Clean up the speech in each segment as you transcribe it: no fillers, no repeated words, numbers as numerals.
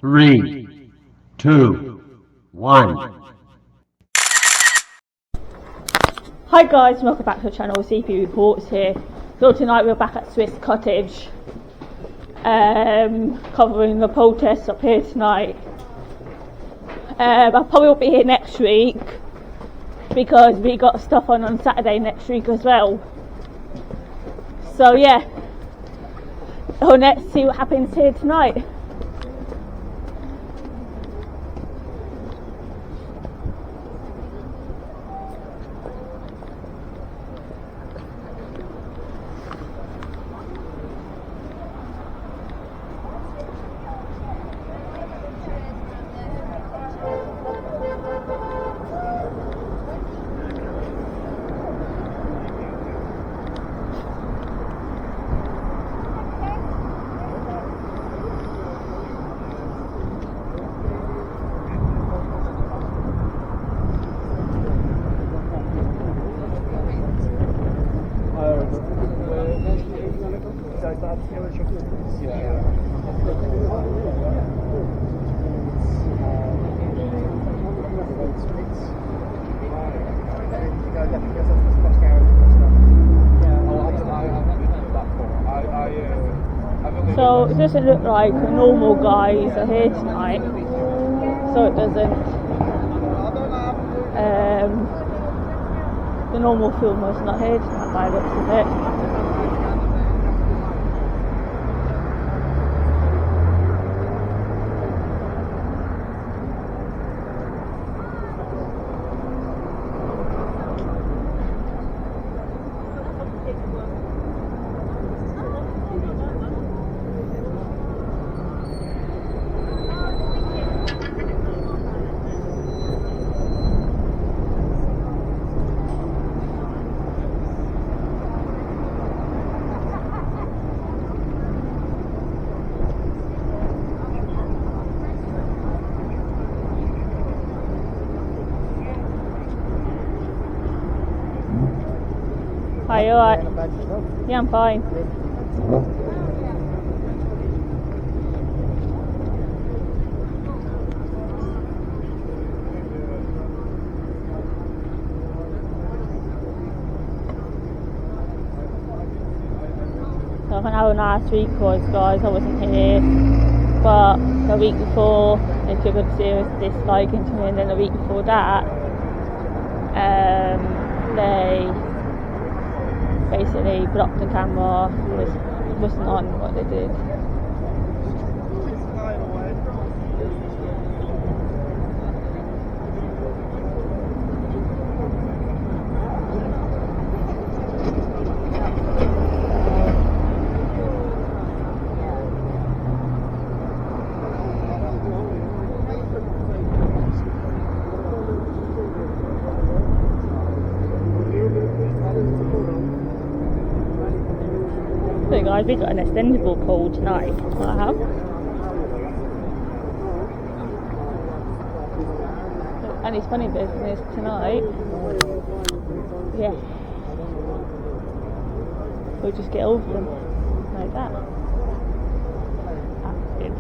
3, 2, 1. Hi guys, welcome back to the channel. CP Reports here. So tonight we're back at Swiss Cottage, covering the protests up here tonight. I probably won't be here next week because we got stuff on Saturday next week as well. So yeah, let's see what happens here tonight. So it doesn't look like the normal guys are here tonight, so it doesn't, the normal filmer's not here tonight by the looks of it. Hi, you alright? Yeah, I'm fine. So I don't know how last week was, guys. I wasn't here, but the week before they took a serious disliking to me, and then the week before that, they basically blocked the camera, wasn't on what they did. So guys, we got an extendable call tonight. What I have? And it's funny business tonight. Yeah. We'll just get over them like that. That's good.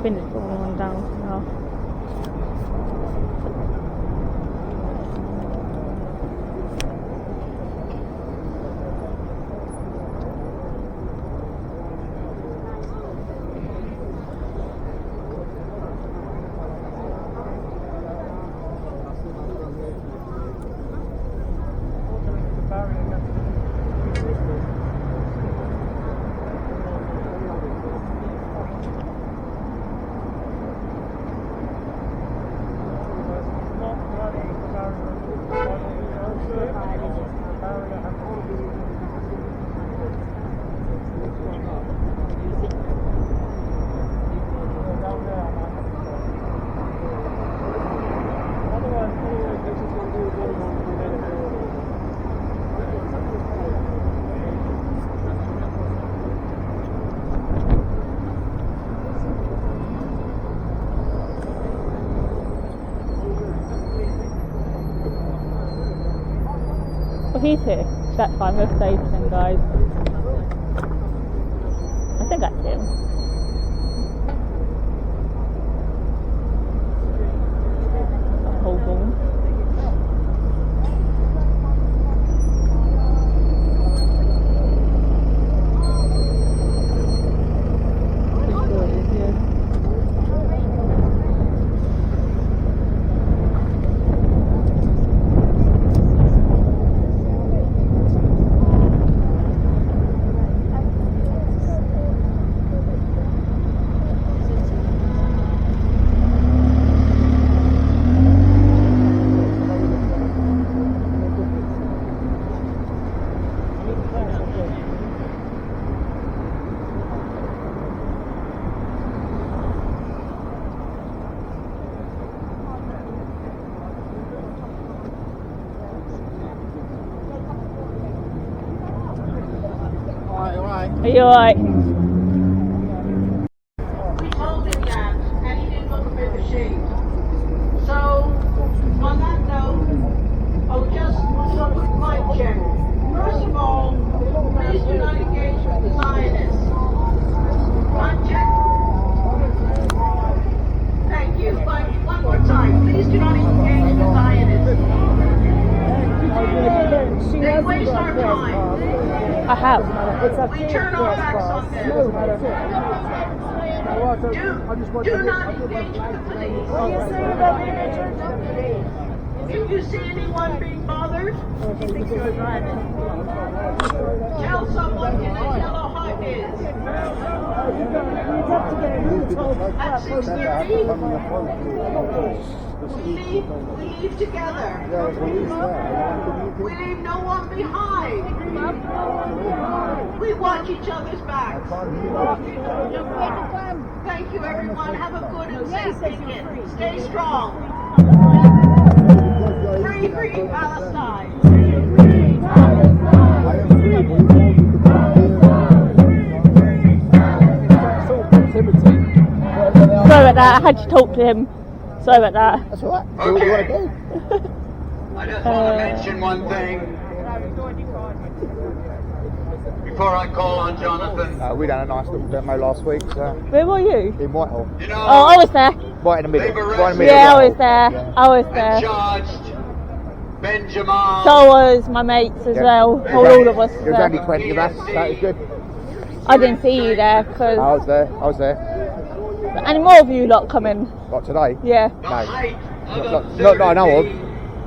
Finish pulling one down now. Oh, he's here. That's fine, we'll save him, guys. I think that's him. Are you alright? We told him that, and he didn't look a bit ashamed. So, on that note, I'll just do a quick mic check. First of all, please do not engage with the Zionists. Mic check. Thank you. One more time. Please do not engage with the Zionists. They waste our time. I have. We turn our backs on them. Do not engage with the police. What do you say about being a church? If you see anyone being bothered, tell someone in a yellow high vis. At 6:30, we leave together. We leave no one behind. We watch each other's backs. Thank you, everyone. Have a good and safe weekend. Stay strong. Free Palestine. Sorry about that, I had to talk to him. Sorry about that. That's alright. Do what you want to do. I just want to mention one thing before I call on Jonathan. We done a nice little demo last week, so Where were you? in Whitehall. You know, Oh, I was there. Right in the middle. Right in the middle. Yeah, I of was there. Yeah. I was and there. charged Ben Jamal. So was my mates as Yeah. well. It All was of us. There was only 20 of us, so it was good. I didn't see you there I because was there. I was there. any more of you lot coming? Not today. Yeah, The No. height of Not that I know of. absurdity.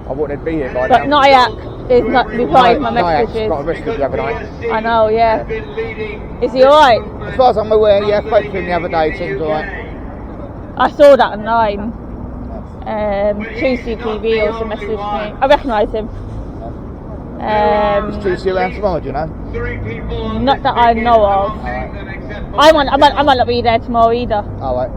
I wouldn't be here by but now. Nyack is not replied my messages. got arrested the other night. I know, yeah. Have been leading Is he alright? As far as I'm aware, yeah, spoke to him the other day, seems alright. I saw that online. Tracy TV also messaged me. I recognise him. Is Tracy around tomorrow, do you know? 3 people on Not this that I picket know are of. saying that except for I might not be there tomorrow either. Alright.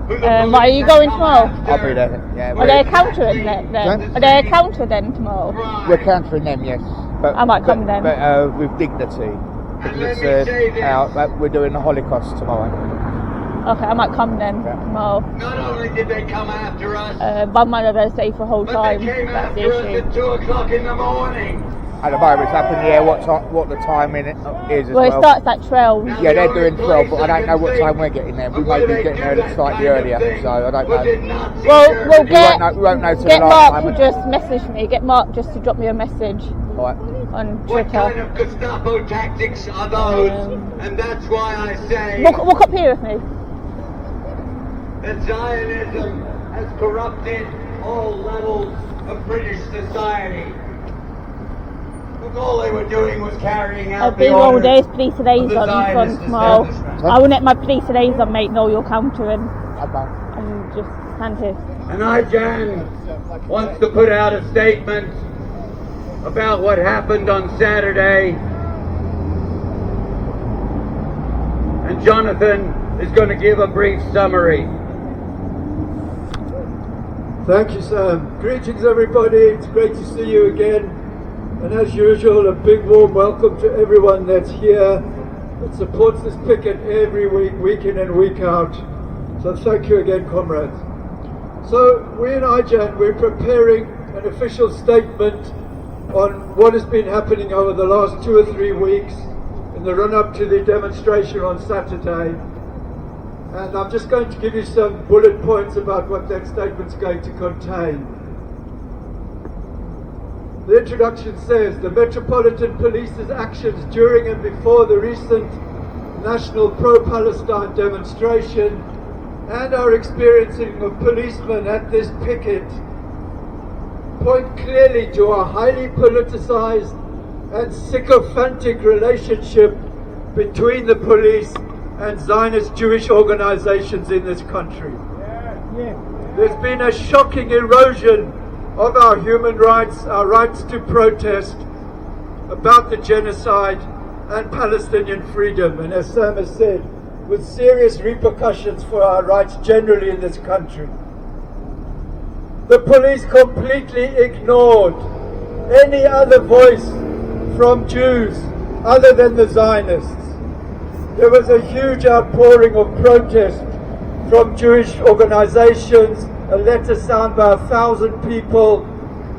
who the But are you police going have tomorrow? come I'll be after. there. Yeah, Are they a counter in then? Sorry? Are they a counter then tomorrow? we're countering them, yes. But, I might come then. But with dignity. And Because let me say this. we're doing the Holocaust tomorrow. Okay, I might come then Yeah. tomorrow. Not only did they come after us, But I might not be able to stay for the whole but time. they came That's the after us issue. at 2 o'clock in the morning. At the moment, it's up in the air what the timing is as Well, well. it starts at 12. Yeah, they're doing 12, but I don't know what time we're getting there. We may be getting there slightly earlier, so I don't know. We'll get We won't know till get the last Mark time. to just message me. Get Mark just to drop me a message Right. on What kind Twitter. of Gestapo tactics are those? And that's why I say Walk up here with me. that Zionism has corrupted all levels of British society. Because all they were doing was carrying I'll out be the all orders days police of liaison the from Zionist tomorrow. establishment. I will let my police liaison mate know you're countering Okay. and just stand here. And IJAN wants to put out a statement about what happened on Saturday. And Jonathan is going to give a brief summary. Thank you, Sam. Greetings, everybody. It's great to see you again. And as usual, a big warm welcome to everyone that's here, that supports this picket every week, week in and week out. So thank you again, comrades. So we in IJAN, we're preparing an official statement on what has been happening over the last 2 or 3 weeks in the run-up to the demonstration on Saturday. And I'm just going to give you some bullet points about what that statement's going to contain. The introduction says, the Metropolitan Police's actions during and before the recent national pro-Palestine demonstration and our experiencing of policemen at this picket point clearly to a highly politicized and sycophantic relationship between the police and Zionist Jewish organizations in this country. There's been a shocking erosion of our human rights, our rights to protest about the genocide and Palestinian freedom, and as Sam has said, with serious repercussions for our rights generally in this country. The police completely ignored any other voice from Jews other than the Zionists. there was a huge outpouring of protest from Jewish organizations, a letter signed by 1,000 people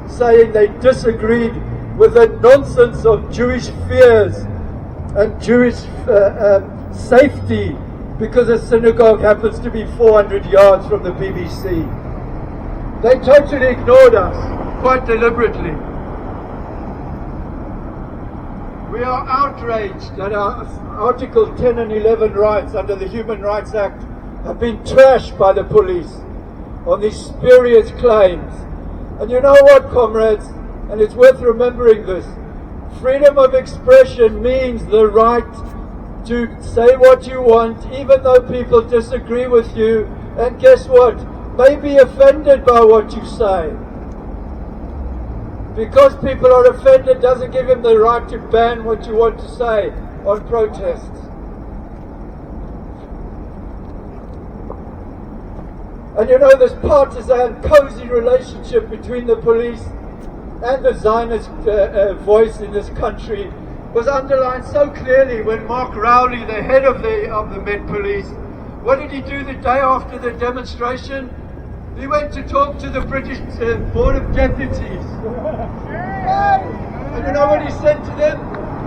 saying they disagreed with the nonsense of Jewish fears and Jewish safety because a synagogue happens to be 400 yards from the BBC. They totally ignored us, quite deliberately. We are outraged that our Article 10 and 11 rights under the Human Rights Act have been trashed by the police on these spurious claims. And you know what, comrades, and it's worth remembering this, freedom of expression means the right to say what you want, even though people disagree with you, and guess what, may be offended by what you say. Because people are offended doesn't give them the right to ban what you want to say on protests. And you know, this partisan, cozy relationship between the police and the Zionist voice in this country was underlined so clearly when Mark Rowley, the head of the Met Police, what did he do the day after the demonstration? He went to talk to the British Board of Deputies. And you know what he said to them?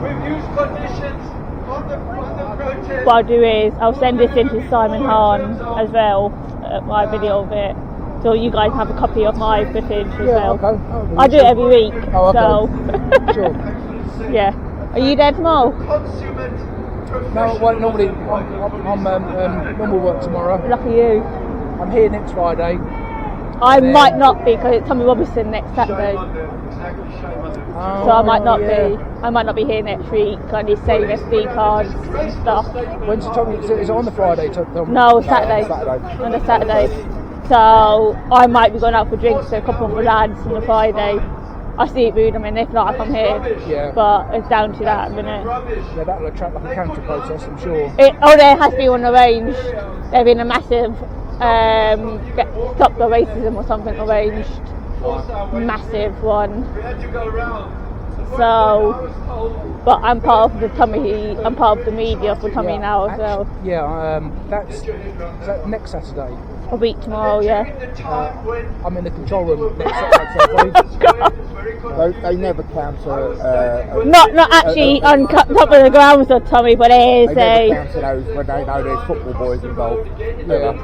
We've used conditions on the protest. What I'll do is I'll send this in to Simon Hahn as well, my video of it, so you guys have a copy of my footage as well. Okay. I do it every week, Oh, okay. so Sure. yeah. Are you there tomorrow? No, well, normally I'm normal work tomorrow. Lucky you. I'm here next Friday. I might not be because it's Tommy Robinson next Saturday, so I might not be. I might not be here next week. I need to save SD cards and stuff. When's Tommy? Is it on the Friday? No, Saturday. On the Saturday. So I might be going out for drinks with a couple of the lads on the Friday. I see it with them, and if not, I come here. Yeah. But it's down to that at the minute. Yeah, that'll attract like a counter protest, I'm sure. There has to be one arranged. There's been a massive stop the racism or something arranged. Massive one. So, but I'm part of the I'm part of the media for Tommy now as well. Yeah, is that next Saturday? A week tomorrow, yeah. I'm in the control room next Saturday. They never counter. Not actually on top of the grounds of Tommy, but it is they never counter those when they know there's football boys involved. Yeah.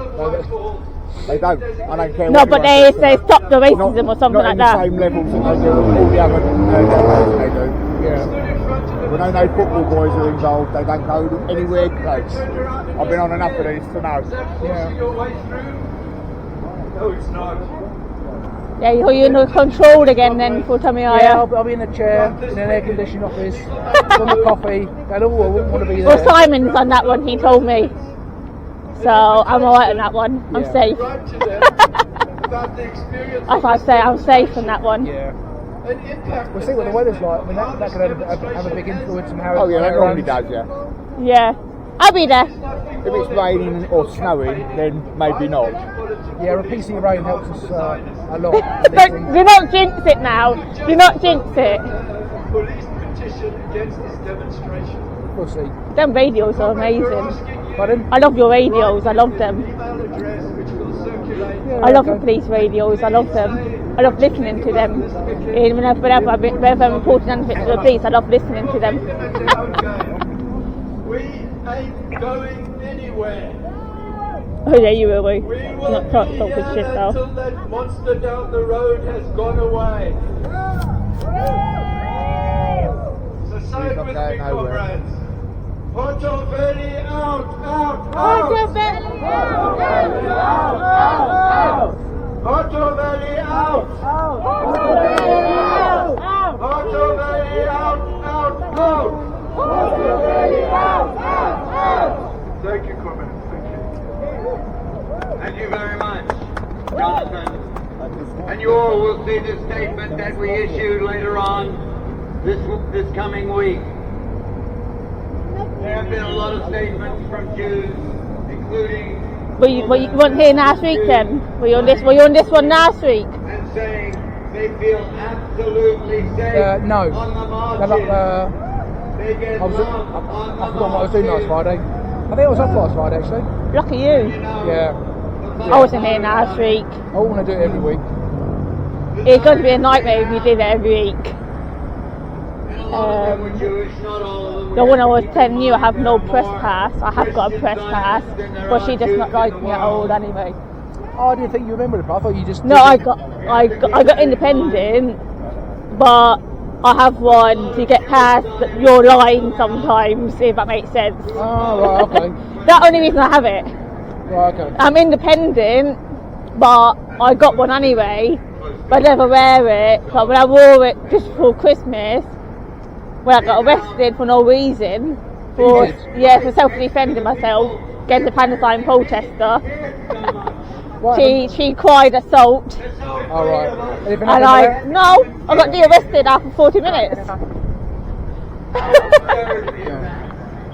They don't. I don't care. No, but they say stop the racism or something like that. Not in the same levels that they do all the other levels they do. Yeah. When they know football boys are involved, they don't go anywhere close. I've been on enough of these to know. Yeah. No, it's not. Yeah, you're controlled again then for Tommy, are Yeah, you? I'll be in a chair in an air-conditioned office, on the coffee. Going, oh, I wouldn't want to be there. Well, Simon's on that one, he told me. So I'm alright on that one. I'm safe. As I say, I'm safe on that one. Yeah. We'll see what the weather's like. I mean, that could have a big influence on how. Oh yeah, that normally normally does. Yeah. I'll be there. If it's raining or snowing, then maybe not. Yeah, a piece of rain helps us a lot. Do not jinx it now. Do not jinx it. Police petition against this demonstration. We'll see. Them radios are amazing. Pardon? I love your radios. I love them. Email address which will circulate. I love the police radios. I love them. I love listening to them. And whenever I'm reporting anything to the police, I love listening to them. We ain't going anywhere. Oh yeah, you will. We will Not be talking here shit though. until that monster down the road has gone away. So say it with me, comrades. Porto Valley out, out, out! Porto Valley out, out, out, out! Porto Valley out, out, Porto Valley out, out! Porto Valley out, out, out! Porto Valley out, out, out! Thank you, comrades. Thank you. Thank you very much, Jonathan. And you all will see the statement that we issued later on this coming week. There have been a lot of statements from Jews, including... Were you weren't here last week then? Were you on this one last week? And saying they feel absolutely safe No. on the margin. They get I lump forgot on the what I was doing last Friday. I think I was off last Friday actually. Lucky you. Yeah. I wasn't here last week. I want to do it every week. It's going to be a nightmare if you did it every week. The one I was telling you, I have no press pass. I have got a press pass, but she does not like me at all anyway. Oh, I didn't think you remembered it, but I thought you just... No, I got independent, but I have one to get past your line sometimes, if that makes sense. Oh, right, okay. That's the only reason I have it. Right, okay. I'm independent, but I got one anyway, but I never wear it. But when I wore it just before Christmas, when I got arrested for no reason, for self-defending myself against a Palestine protester, she cried assault. All right. Anything And I got de-arrested after 40 minutes.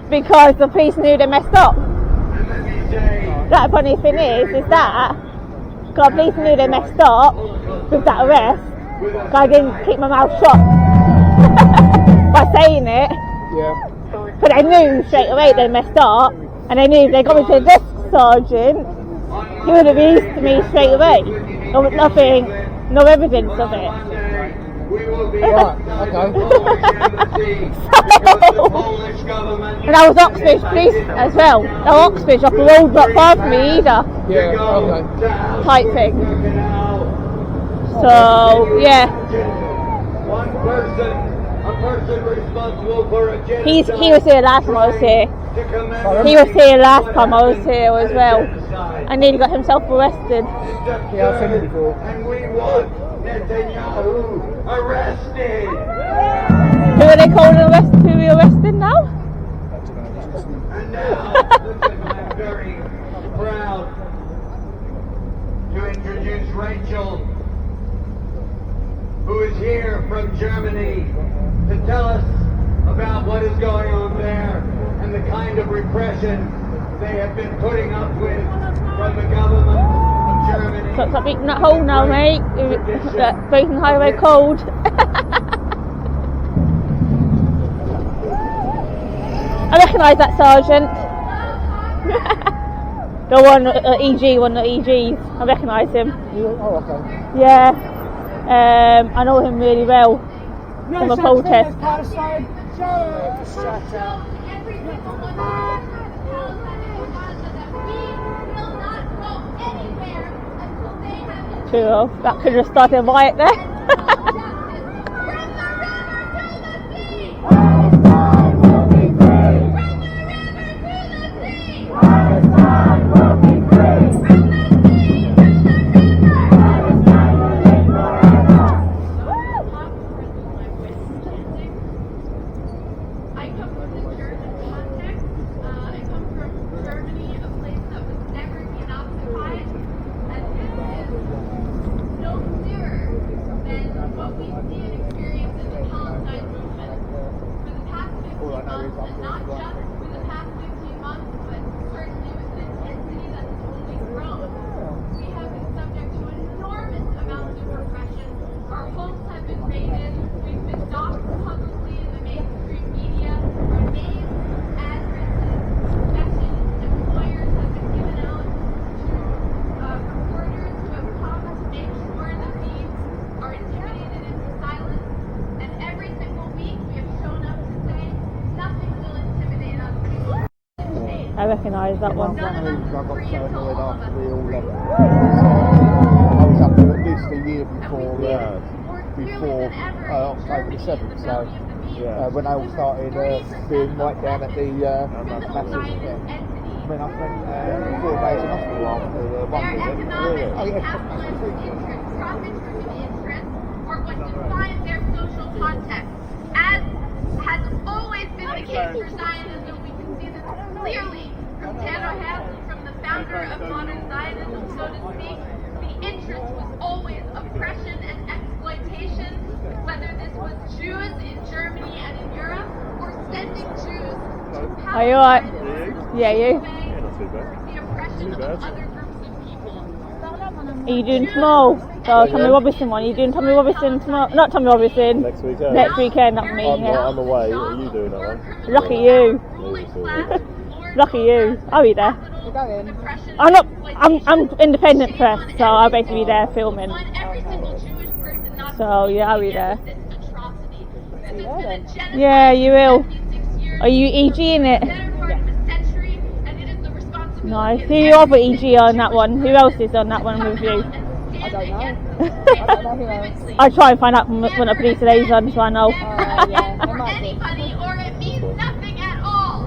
Because the police knew they messed up. That funny thing is that because the police knew they messed up with that arrest, because I didn't keep my mouth shut by saying it. Yeah. But they knew straight away they messed up, and they knew if they got me to the desk sergeant, he would have released me straight away. There was nothing, no evidence of it. Right, okay. And I was Oxbridge police as well. Now Oxbridge up the road not far from me either. Yeah, okay. Type thing. So yeah. One person, a person responsible for a genocide. He was here last time I was here. He was here last time I was here as well. And nearly got himself arrested. Yeah, I've seen it before. And we want Netanyahu arrested. Who are they calling who are we arrested now? And now, listen, I'm very proud to introduce Rachel, who is here from Germany to tell us about what is going on there and the kind of repression they have been putting up with from the government of Germany. So stop eating that hole now, mate. Breaking highway code. I recognise that sergeant. The one at EG, one at EG's. I recognise him. Oh, okay. Yeah. I know him really well from a protest. True, that could have started a riot there. I recognise that one. I got so annoyed after we all left. I was up there at least a year before October the 7th, so when they all started being right down at the massive I mean, I spent 4 days in hospital after one visit. Really? Oh, yeah. Or what defines their social context. As has always been the case for Zionism, we can see this clearly from Tanner Hansen, from the founder of modern Zionism, so to speak. The interest was always oppression and exploitation, whether this was Jews in Germany and in Europe, or sending Jews to Palestine. Are you alright? Yeah, you? The oppression of other groups of people. Are you doing small? So Tommy Robinson one. Are you doing Tommy Robinson tomorrow? Not Tommy Robinson. Next weekend. Next weekend, not me. I'm, Yeah. I'm away. Are you doing that one? Lucky you. Lucky you. I'll be there. You're going. I'm not. I'm independent press, so I'll basically be there filming. So yeah, I'll be there. Yeah, you will. Are you EG in it? Nice. Who are your other EG on that one? Who else is on that one with you? I don't know. I don't know who else. I try and find out when the police liaison, so I know. Yeah, it might be. Anybody, or it means nothing at all.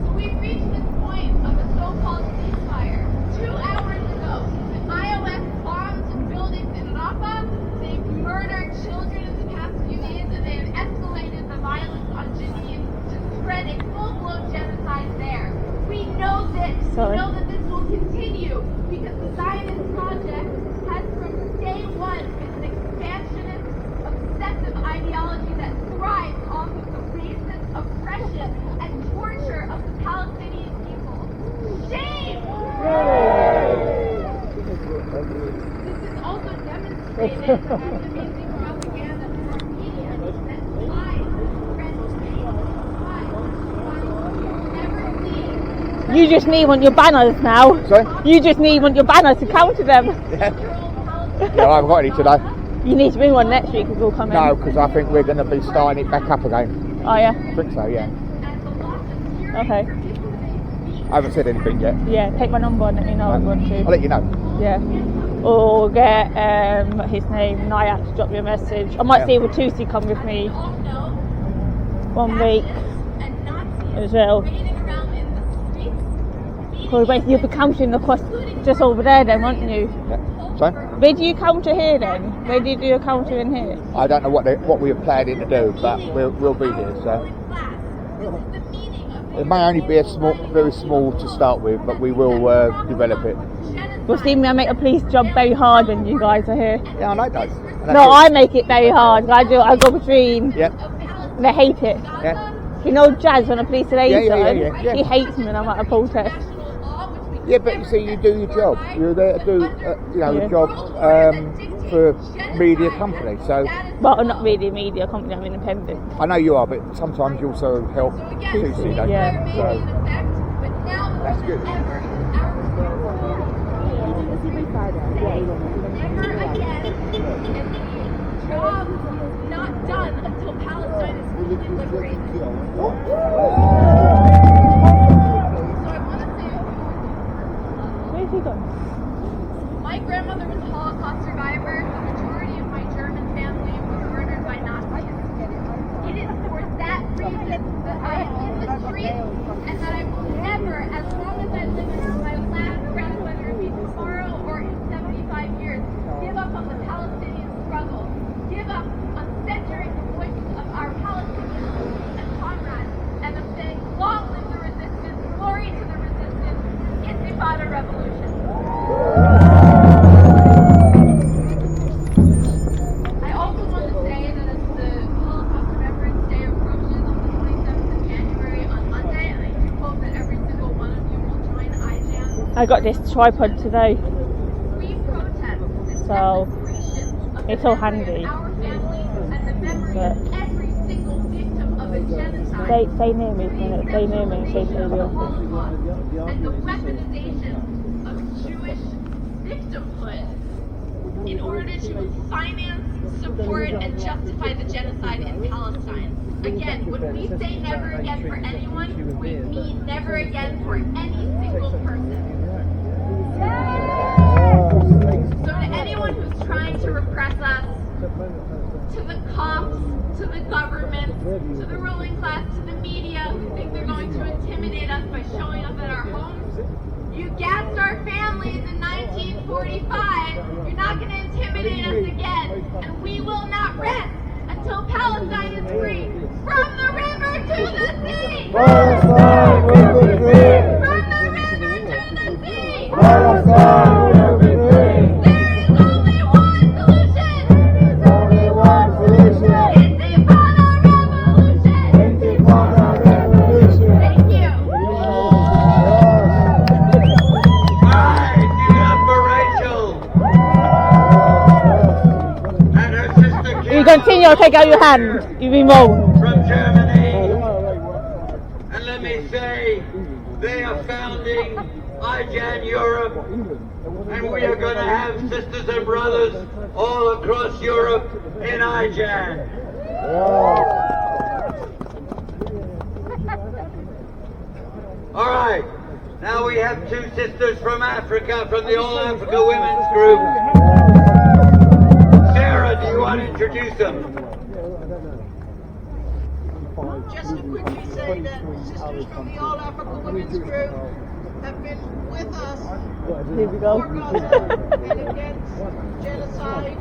So we've reached this point of a so-called ceasefire. 2 hours ago, the IOS bombed buildings in Rafah. They've murdered children in the past few days, and they have escalated the violence on Jenin to spread a full-blown genocide there. We know this. Sorry. We know that this will continue because the Zionist project has from day one been an expansionist, obsessive ideology that thrives off of the racist oppression and torture of the Palestinian people. Shame! This is also demonstrated by the amazing propaganda from media that lies, You just need your banners now. Sorry? You just need your banners to counter them. Yeah, I haven't got any today. You need to bring one next week because we'll come in. No, because I think we're going to be starting it back up again. Oh yeah. I think so, yeah. Okay. I haven't said anything yet. Yeah. Take my number and let me know if you want to. I'll let you know. Yeah. Or get his name Nayat to drop me a message. I might see if Tusi come with me 1 week as well. Because basically you'll be counting across just over there then, won't you? Yeah. So, Where do you counter here then? Where do you do your counter in here? I don't know what we are planning to do, but we'll be here. So, it may only be very small to start with, but we will develop it. You'll see me, I make the police job very hard when you guys are here. Yeah, I know those. No, I make it very hard. I go between. Yeah. They hate it. Yeah. You know Jazz on a police liaison? Yeah. He hates me when I'm at a protest. Yeah, but you see, you do your job. You're there to do, the job for media company. So But I'm not really a media company, I'm independent. I know you are, but sometimes you also help Tusi, don't you? Yeah. So that's good. Never again is the job not done until Palestine is fully liberated. So I want to say Where's he gone? my grandmother was a Holocaust survivor. The majority of my German family was murdered by Nazis. It is for that reason that I am in the streets and that I will never, as long as I live until my last breath, whether it be tomorrow or in 75 years, give up on the Palestinian struggle. Give up on centering the voices of our Palestinians and comrades and of saying, long live the resistance, glory to the resistance, Intifada revolution. I also want to say that as the Holocaust Remembrance Day approaches on the 27th of January on Monday, and I do hope that every single one of you will join IJAM. I got this tripod today. We protest the So, desecration of it's the all memory handy. of our families and the memory But of every single victim of a genocide. Stay near me, stay near me in case they will. And the weaponization of Jewish victimhood in order to finance, support, and justify the genocide in Palestine. Again, when we say never again for anyone, we mean never again for any single person. So to anyone who's trying to repress us, to the cops, to the government, to the ruling class, to the media who think they're going to intimidate us by showing up at our homes, you gassed our families in 1945. You're not going to intimidate us again. And we will not rest until Palestine is free. From the river to the sea! Palestine will be free. From the river to the sea! Palestine will be free. There's only one solution! There's only one solution. Intifada revolution! Intifada revolution. camera, take out your hand. You've been wrong. From Germany. And let me say, they are founding IJAN Europe. And we are going to have sisters and brothers all across Europe in IJAN. All right. Now we have two sisters from Africa, from the All Africa Women's Group. Sarah, do you want to introduce them? Just to quickly say that sisters from the All Africa Women's Group have been with us Here we go. for Gaza and against genocide,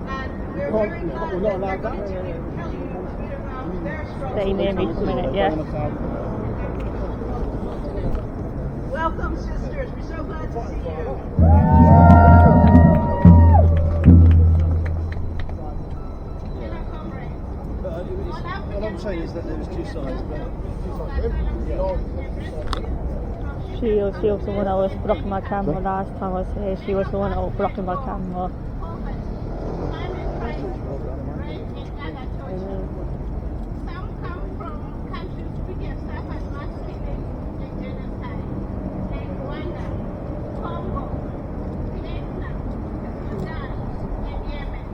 and we're very glad that they're going to tell you a bit about their struggle. Stay near me for a minute, yeah. Welcome, sisters. We're so glad to see you. What I'm saying is that there was two sides, She was the one that was blocking my camera last time I was here. She was the one that was blocking my camera. Some come from countries which have suffered mass killing and genocide, like Rwanda, Congo, Vietnam, Sudan, and Yemen.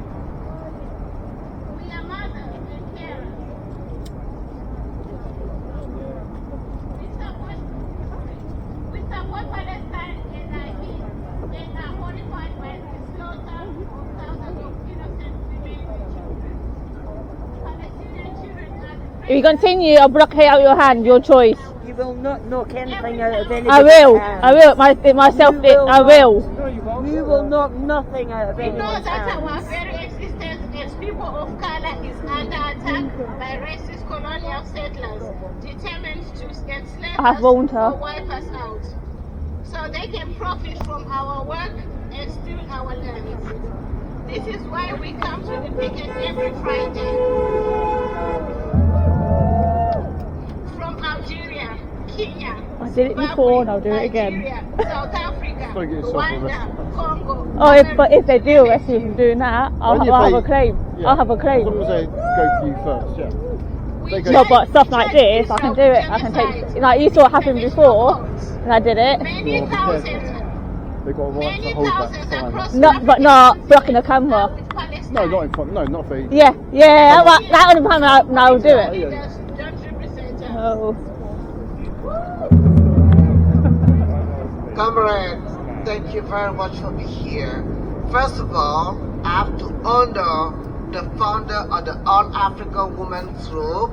We are mothers and carers. We support Palestine and I mean, they are horrified by the slaughter of thousands of innocent women and children. Palestinian children are the If you continue, I'll block out your hand, your choice. You will not knock anything out of anybody's I will. hand. I will. Myself, I will. You will knock nothing out of We know anyone's that our hand. very existence as people of color is under attack by racist colonial settlers determined to enslave I have us warned her. or wipe us out. So they can profit from our work and steal our lands. This is why we come to the picket every Friday. From Algeria, Kenya, I did it before and I'll do it again. Nigeria, South Africa, Rwanda, Congo. Oh, but if they do arrest you from doing that, I'll have a claim. Yeah. I'll have a As claim. long as they go for you first, yeah. No, but stuff like this, I can do it. I can take, like you saw it happen before, and I did it. Many thousands, They've got a right to many hold that thousands sign. across Not, but not blocking the camera. with Palestine. No, not in front. No, not for you. Yeah, yeah. That on the camera, I'll do it. Leaders don't represent us. Oh. Comrades, thank you very much for being here. First of all, I have to honor the founder of the All Africa Women's Group,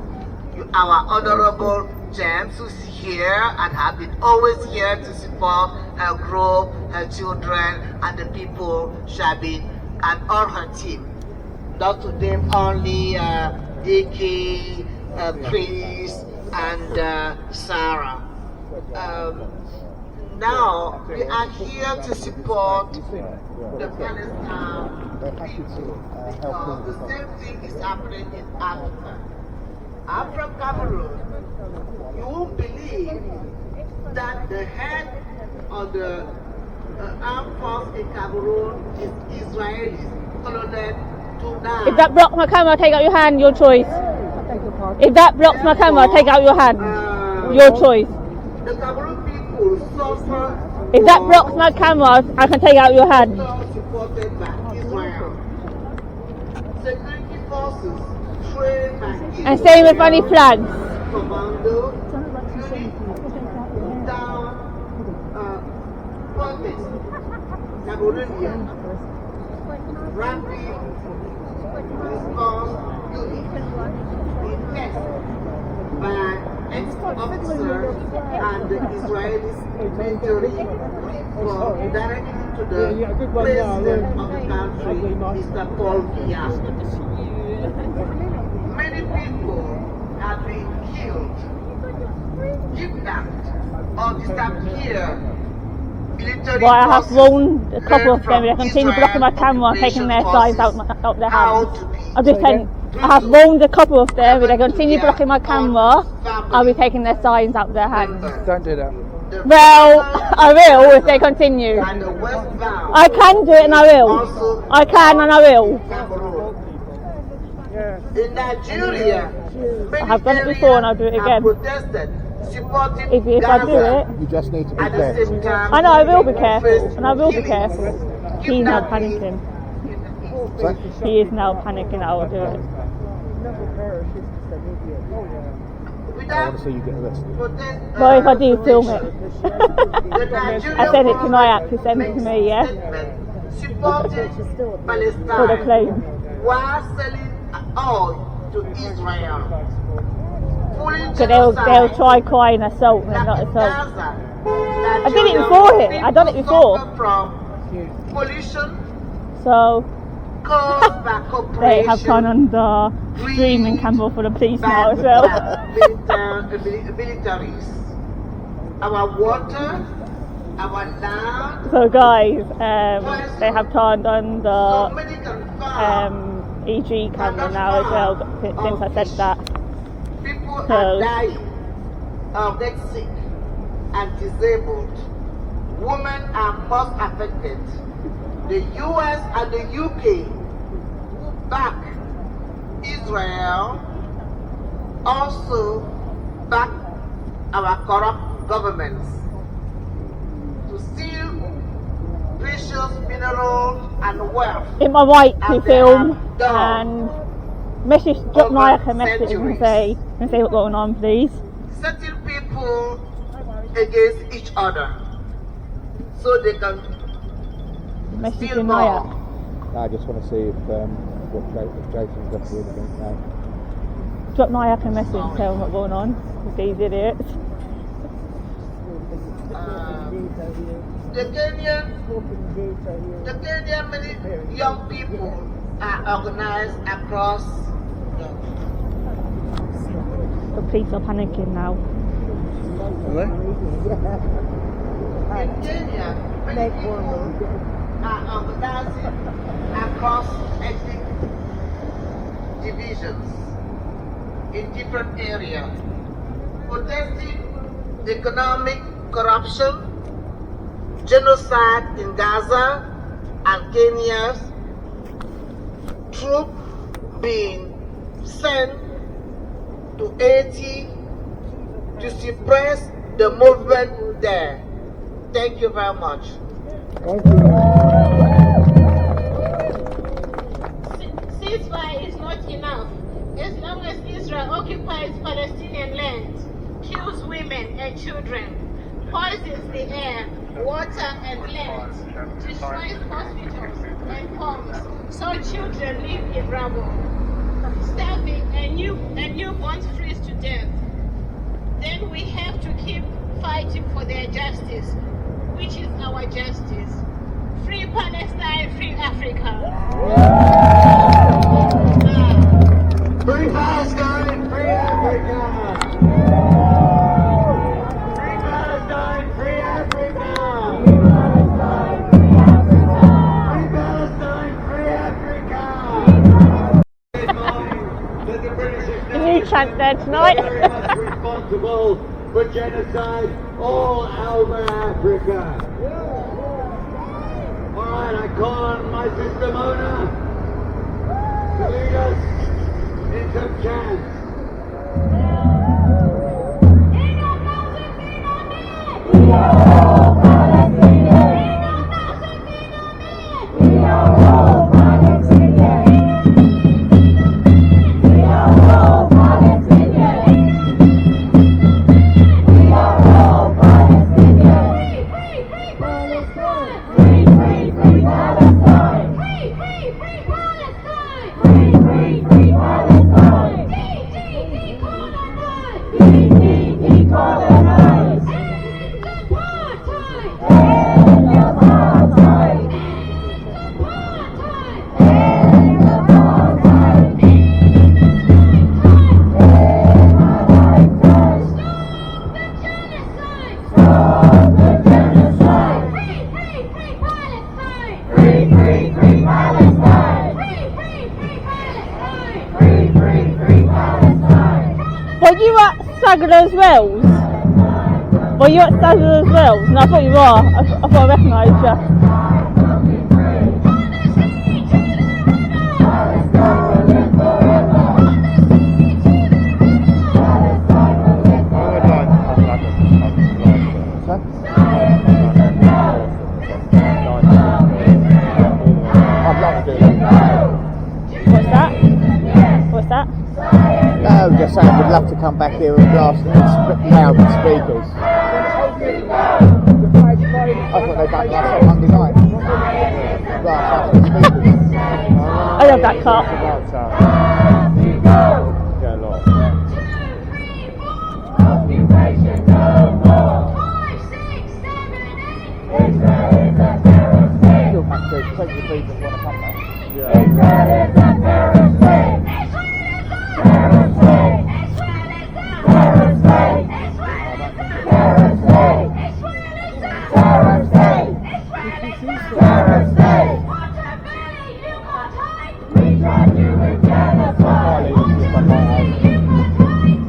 our Honorable James, who's here and have been always here to support her group, her children, and the people she has been, and all her team. Not to name only Dickie, Chris, and Sarah. Now, we are here to support the Palestine people because the same thing is happening in Africa. I'm from Cameroon. You won't believe that the head of the armed force in Cameroon is Israelis, Colonel Tuna. If that blocks my camera, take out your hand. Your choice. If that blocks my camera, take out your hand. Your choice. The Cameroon people suffer. If that blocks my camera, I can take out your hand. Supported by Israel. Security forces trained by Israel. And same with any flags. Commando, down, protest, Cameroonian, rapid response unit, being tested by ex-officers and the Israelis military report directly to the president of the country, Mr. Paul Biya. Many people have been killed, kidnapped, or disappeared. Well, I have warned a couple of them. They continue blocking my camera and taking their signs out their hands. I'm just saying, I have warned a couple of them. If they continue blocking my camera, I'll be taking their signs out of their hands. Don't do that. Well, I will if they continue. I can do it and I will. I can and I will. In Nigeria, many I've done it before and I'll do it areas again. have protested, supporting If I do Gaza. it, You just need to be At the careful. same time, I know I will be careful, face and I will be killings, careful. He's now kidnapping panicking. Sorry? He is now panicking. I will do it. I without want to see you get arrested. protest. But if I do, film it. The Nigerian I send it to government Nyack to send it to me, yeah? statement supporting For the Palestine claim. while selling oil to Israel. Fully So they'll try crying assault and not assault. I did it before here. I done it before. From pollution So caused by they have corporations, gone under streaming camera for the police now as well. militaries. Our water, our land, So guys, they have turned on so the many confirm EG camera now as well, since I said that. people So- are dying of getting sick and disabled. Women are most affected. The US and the UK who back Israel also back our corrupt governments to steal precious minerals and wealth. In my right to And they film have done and drop over Nyack a message centuries. and say what's going on, please. Setting people against each other so they can Message to steal Nyack. more. I just want to see if Jason's got to do anything now. Drop Nyack a message and tell him what's going on with these idiots. The Kenyan many young people are organized across The police are panicking now. in Kenya, many people are organizing across ethnic divisions in different areas, protesting economic corruption, genocide in Gaza, and Kenya's troops being sent to Haiti to suppress the movement there. Thank you very much. Ceasefire is not enough. As long as Israel occupies Palestinian land, kills women and children, poisons the air, water and land, destroys hospitals and homes, so children live in rubble, starving and newborns freeze to death. Then we have to keep fighting for their justice, which is our justice. Free Palestine, free Africa. Free Palestine, free Africa! Free Palestine, free Africa! Free Palestine, free Africa! That the British You chant there tonight. very much responsible for genocide all over Africa. Alright, I call on my sister Mona to lead us in some chants. Were you at Sagler's Wells? Were you at Sagler's Wells? No, I thought you were. I thought I recognised you. that? No, just saying we'd love to come back here and blast loud with speakers. That's what they done last on Monday night. Blast us with speakers. I love that car. Yeah, Lord. Occupation no more. 5, 6, 7, 8. Israel is a terrorist state. Still have to take the people want to come back. Israel is a terrorist state. Terrorist state. Terrorist state. Terrorist state. Terrorist state. Terrorist state. You can't hide. We charge you with genocide.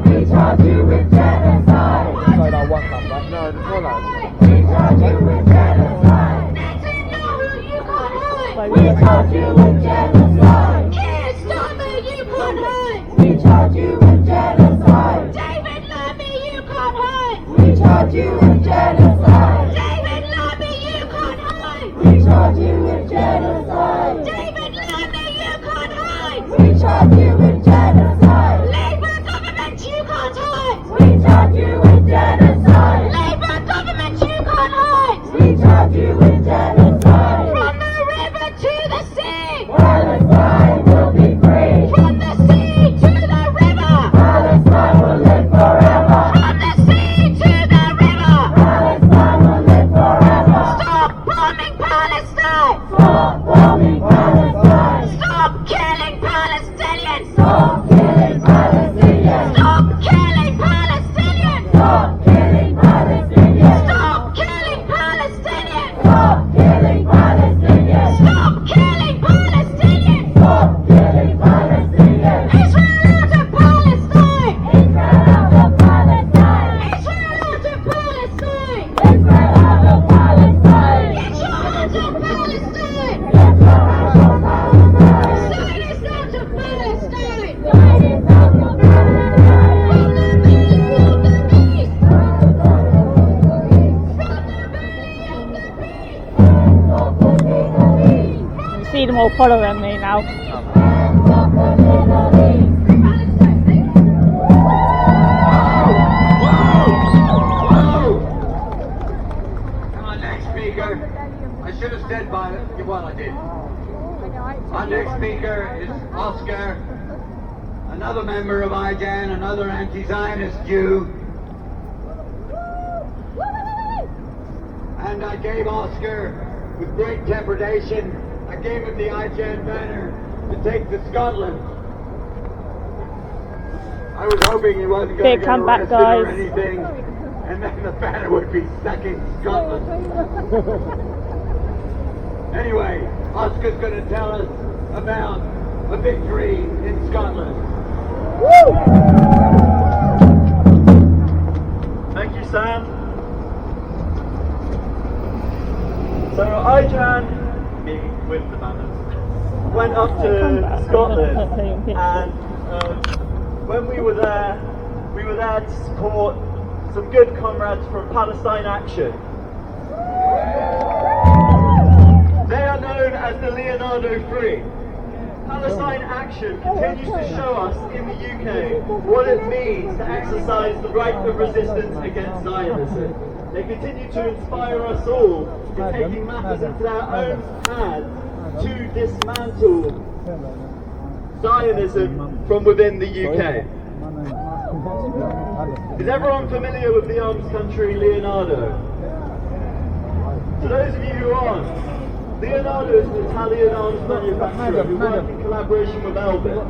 We charge you with genocide. So I won't come back. No, the follow. We charge you with genocide. Netanyahu, you can't hide. We charge you with genocide. Keir Starmer, you can't hide. We charge you with genocide. David Lammy, you can't hide. We charge you with genocide. David Lammy, you can't hide. We charge you with genocide. David Lammy, you can't hide. We charge you with genocide. Labour government, you can't hide. We charge you with genocide. Labour government, you can't hide. We charge you with genocide. From the river to the sea, Palestine will be free. From the sea to the river, Palestine will live forever. From the sea to the river, Palestine will live forever. Stop bombing Palestine. Stop bombing Palestine. Stop killing Palestinians. Stop killing Palestinians. Stop killing Palestinians. Stop killing Palestinians. Stop killing Palestinians. Stop killing Palestinians. Stop killing Palestinians. Stop killing Palestinians. Israel out of Palestine. Israel out of Palestine. Israel out of Palestine. Israel out of Palestine. Get your hands off Palestine. Get your hands off Palestine. Zionist out of Palestine. Zionist out of Palestine. From the belly of the beast. From the belly of the beast. You see them all following me now. Our next speaker, I should have said by it, well I did. Our next speaker is Oscar, another member of IJAN, another anti-Zionist Jew. And I gave Oscar, with great trepidation, I gave him the IJAN banner to take to Scotland. I was hoping he wasn't going to Big get comeback, arrested or guys. anything, and then the banner would be stuck in Scotland. Anyway, Oscar's going to tell us about a victory in Scotland. Thank you, Sam. So IJAN, me with the banners, went up to Scotland, and when we were there to support some good comrades from Palestine Action. They are known as the Leonardo Free. Palestine Action continues to show us in the UK what it means to exercise the right of resistance against Zionism. They continue to inspire us all in taking matters into their own hands to dismantle Zionism from within the UK. Is everyone familiar with the arms country Leonardo? To those of you who aren't, Leonardo is an Italian arms manufacturer who work in collaboration with Elbit.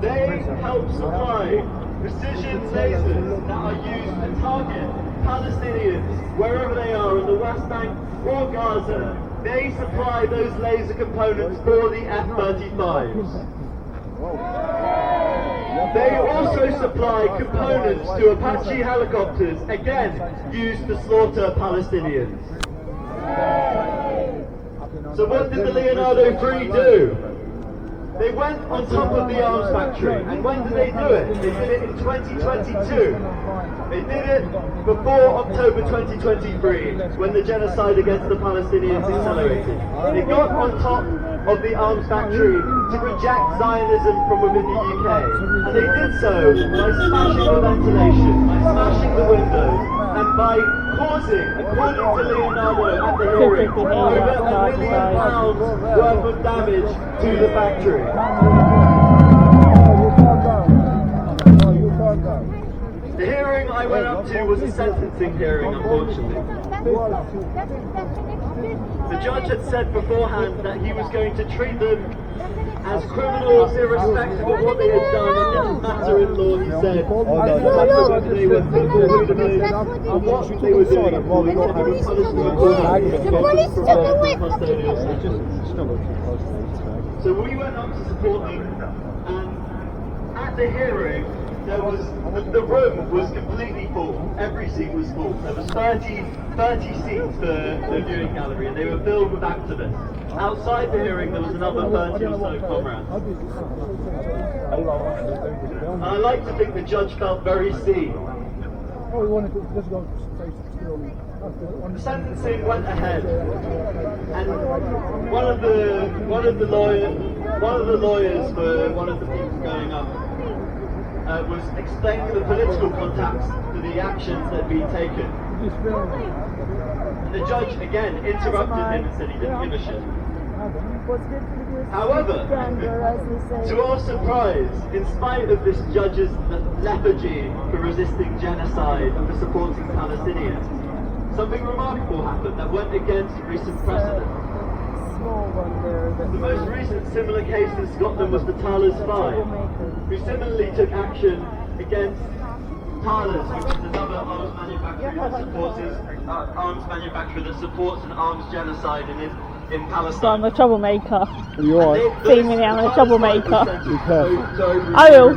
They help supply precision lasers that are used to target Palestinians wherever they are in the West Bank or Gaza. They supply those laser components for the F-35s. They also supply components to Apache helicopters, again used to slaughter Palestinians. So what did the Leonardo Free do? They went on top of the arms factory, and when did they do it? They did it in 2022. They did it before October 2023, when the genocide against the Palestinians accelerated. They got on top of the arms factory to reject Zionism from within the UK. And they did so by smashing the ventilation, by smashing the windows, and by causing, according to Leonardo at the hearing, over £1 million worth of damage to the factory. The hearing I went up to was a sentencing hearing, unfortunately. The judge had said beforehand that he was going to treat them as criminals irrespective of what they had done. It didn't matter in law, he said. It didn't matter whether they were hooliganers or what they were doing. He said they were punishment accordingly. So we went up to support them, and at the hearing, the room was completely full. Every seat was full. There was 30 seats for the viewing gallery, and they were filled with activists. Outside the hearing, there was another 30 or so comrades. And I like to think the judge felt very seen. The sentencing went ahead, and one of the lawyers for one of the people going up was explaining the political context to the actions that had been taken. And the judge again interrupted him and said he didn't give a shit. However, to our surprise, in spite of this judge's lethargy for resisting genocide and for supporting Palestinians, something remarkable happened that went against recent precedent. The most recent similar case in Scotland was the Talas Five, who similarly took action against Talas, which is another arms manufacturer that supports an arms genocide in Palestine. So I'm a troublemaker. You're right. Seemingly I'm a troublemaker. Be careful. I will.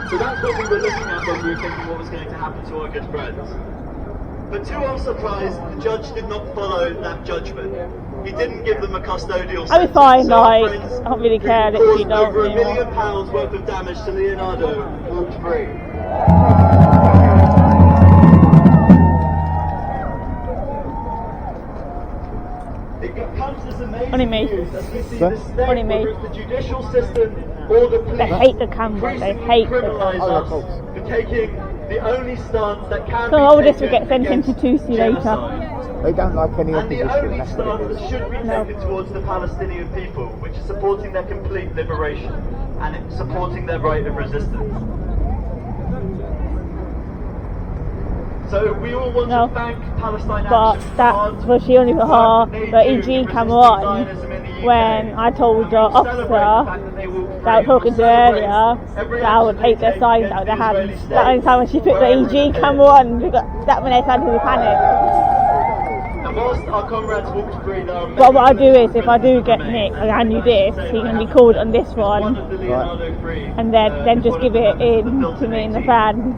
So that's what we were looking at when we were thinking what was going to happen to our good friends. But to our surprise, the judge did not follow that judgment. He didn't give them a custodial sentence. I'll be fine, like, I don't really care that she don't over £1 anymore. million worth of damage to Leonardo walked free. It comes as amazing Only me. news as we see the state, Only me. whether it's the judicial system or the police, They hate the camera, they hate the criminalise camera. us for taking the only stance that can So be all this will taken get sent into against 2C later. genocide. They don't like any And the opposition, only that's what stance it that is. should be taken towards the Palestinian people, which is supporting their complete liberation and supporting their right of resistance. So we all want to thank Palestine But Action that Hard was the only for her, work the they do EG in came resisting on Zionism in the UK. when I told the And we celebrate the officer fact that they will that I was talking to celebrate earlier every that I would action take they their take signs against out of their the Israeli hands. state, That only time when she put the wherever EG it came is. on, because that when they started to panic. And whilst our comrades walked free, there are many But what I do is, if I do prisoners get remain. Nick, like I knew this, he can be called on this one, Of the Leonardo free, and then just one give of it the members in of to me in the 18. van,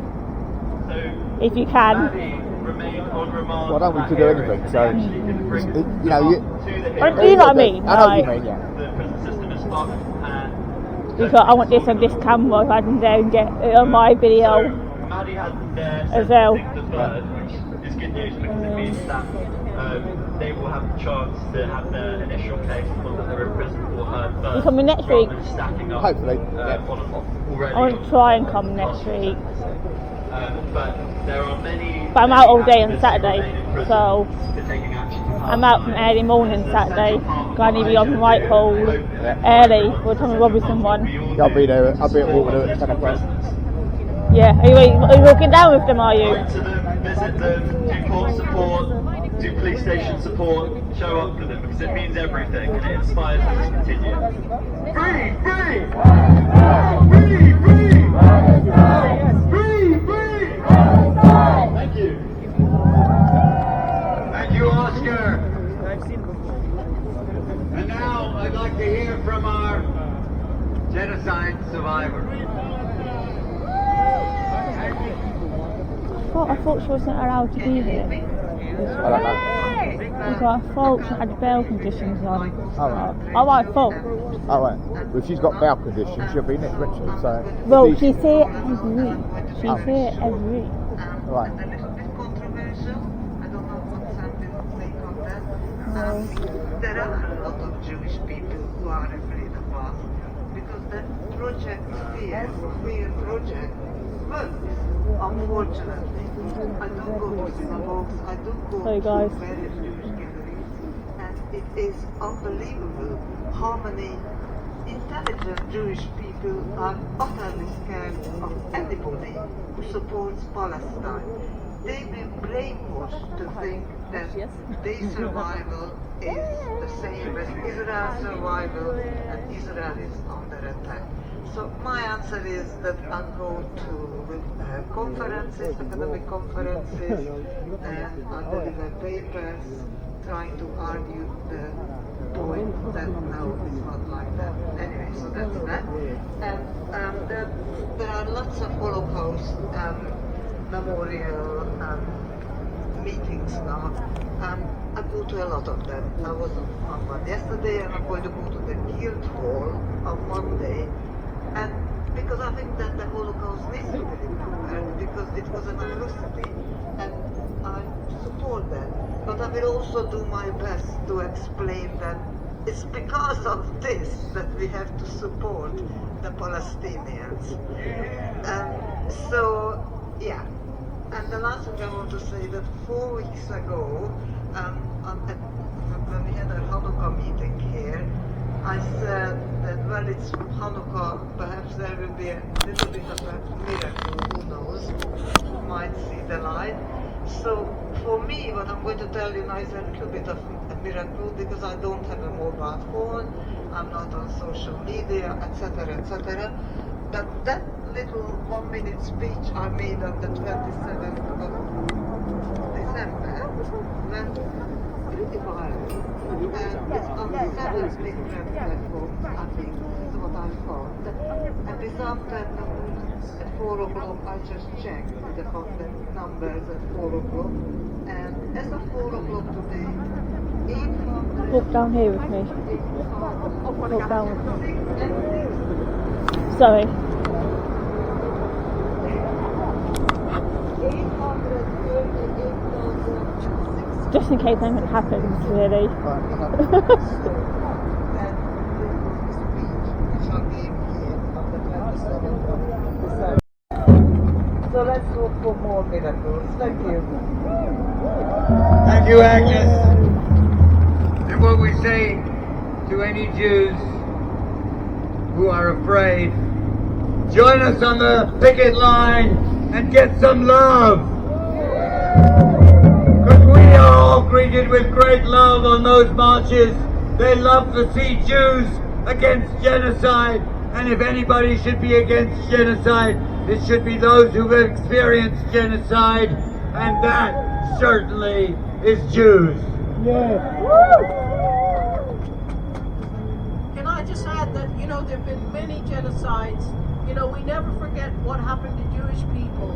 So if you can. Maddie remained on remand. Well, I don't want to do anything, so, you know, Or, you know what I mean? I know what you Like, mean, yeah. The prison system is fucked, and because I want this on this camera, so I can then get it on my video. Maddie had their As well. sentencing deferred, which is good news because it means that they will have the chance to have their initial case, the ones that they're in prison for, heard first. You coming next rather week? than stacking up, Hopefully, yeah. already. I want to try and come next week. But there are many. But I'm out all day on activists Saturday, who remain in prison so for taking action for I'm out from early morning Saturday. Going to be on Whitehall early for the Tommy Robinson one. I'll be there, I'll be at Waterloo at 10 o'clock. Yeah, are you walking down with them, are you? Go to them, visit them, do court support, do police station support, show up for them because it means everything and it inspires them to continue. Free! Free! Free! Free! Free! Free! Thank you. Thank you, Oscar. And now I'd like to hear from our genocide survivor. I thought she wasn't allowed to be here. I don't know. So I thought she had bail conditions on. Oh, Oh, I thought. oh, right. Well, if she's got bail conditions, she'll be next, won't she? So, Well, if she's here every week. She's here every week. Right. There are a lot of Jewish people who are afraid of us. project fear project works, unfortunately. I do go to synagogues, I do go to various Jewish gatherings, and it is unbelievable how many intelligent Jewish people are utterly scared of anybody who supports Palestine. They've been brainwashed to think that their survival is the same as Israel's survival and Israel is under attack. So my answer is that I'm going to conferences, academic conferences, and I deliver papers trying to argue the point that no, it's not like that. Anyway, so that's that. And there are lots of Holocaust memorial meetings now. I go to a lot of them. I was on one yesterday, and I'm going to go to the Guildhall on Monday. And because I think that the Holocaust needs to be remembered, because it was an atrocity, and I support that. But I will also do my best to explain that it's because of this that we have to support the Palestinians. So, yeah. And the last thing I want to say that 4 weeks ago, when we had a Hanukkah meeting here, I said that, well, it's Hanukkah, perhaps there will be a little bit of a miracle, who knows, who might see the light. So for me, what I'm going to tell you now is a little bit of a miracle, because I don't have a mobile phone, I'm not on social media, etc., etc. But that little 1-minute speech I made on the 27th of December went pretty viral. And it's on 7 different platforms, I think, is what I found. And this afternoon at 4 o'clock, I just checked the contact numbers at 4 o'clock. And as of 4 o'clock today, 800... Walk down here with me. Walk down with me. Sorry. Just in case anything happens, really. So let's hope for more miracles. Thank you. Thank you, Agnes. And what we say to any Jews who are afraid, join us on the picket line and get some love. Because we are all greeted with great love on those marches. They love to see Jews against genocide. And if anybody should be against genocide, it should be those who have experienced genocide. And that certainly is Jews. Can I just add that, there have been many genocides. We never forget what happened to Jewish people.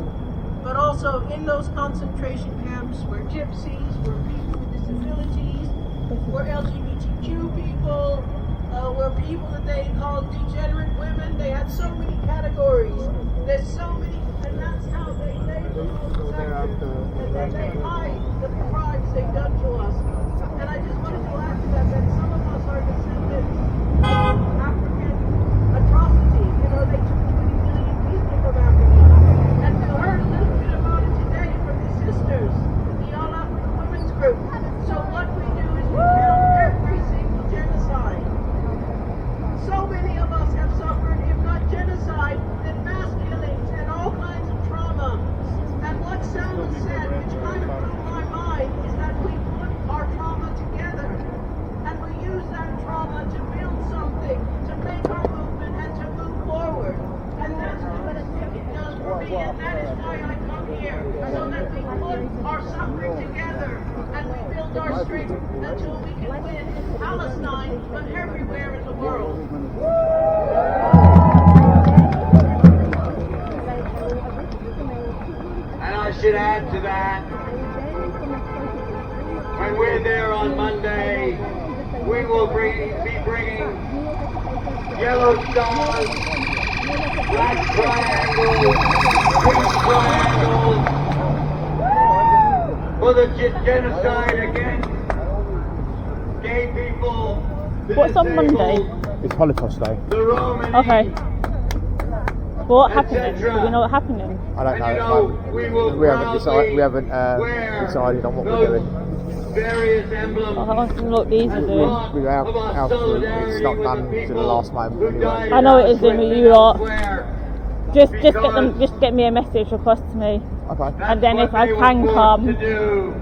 But also in those concentration camps were gypsies, were people with disabilities, were LGBTQ people, were people that they called degenerate women. They had so many categories. There's so many, and that's how they label those sectors. And then they hide the crimes they've done to us. And I just wanted to add to that some of us are descendants of African atrocity. They took 20 million people from Africa. And we heard a little bit about it today from the sisters, the All African Women's Group. So what we do is we count every single genocide. So many of us have suffered, if not genocide, then mass killings and all kinds of trauma. And what Selma said, which kind of blew my mind, is that we put our trauma together. And we use that trauma to build something, to make our movement and to move forward. And that's what a ticket does for me, and that is why I come here, so that we put our suffering together and we build our strength until we can win Palestine, but everywhere in the world. And I should add to that, when we're there on Monday, we will be bringing yellow stars, black triangles, green triangles, for the genocide against gay people. What's on Monday? It's Holocaust Day. The Romani, Okay. What happening? Do we know what happening? I don't know at the moment. We haven't decided on what we're doing. Various emblems. I want to know what these are doing. Our fruit, it's not done to the last moment anyway. I know it is doing with you lot. Just get me a message across to me. Okay. And then if I can come,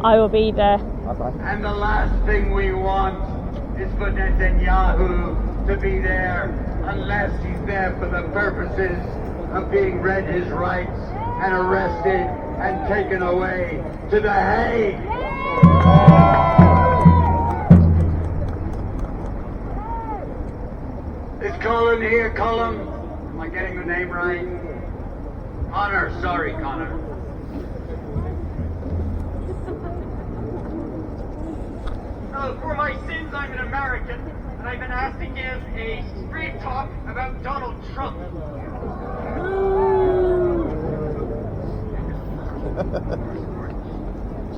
I will be there. Okay. And the last thing we want is for Netanyahu to be there unless he's there for the purposes of being read his rights and arrested and taken away to The Hague. Is Colin here? Colin? Am I getting the name right? Connor, sorry, Connor. For my sins, I'm an American, and I've been asked to give a street talk about Donald Trump.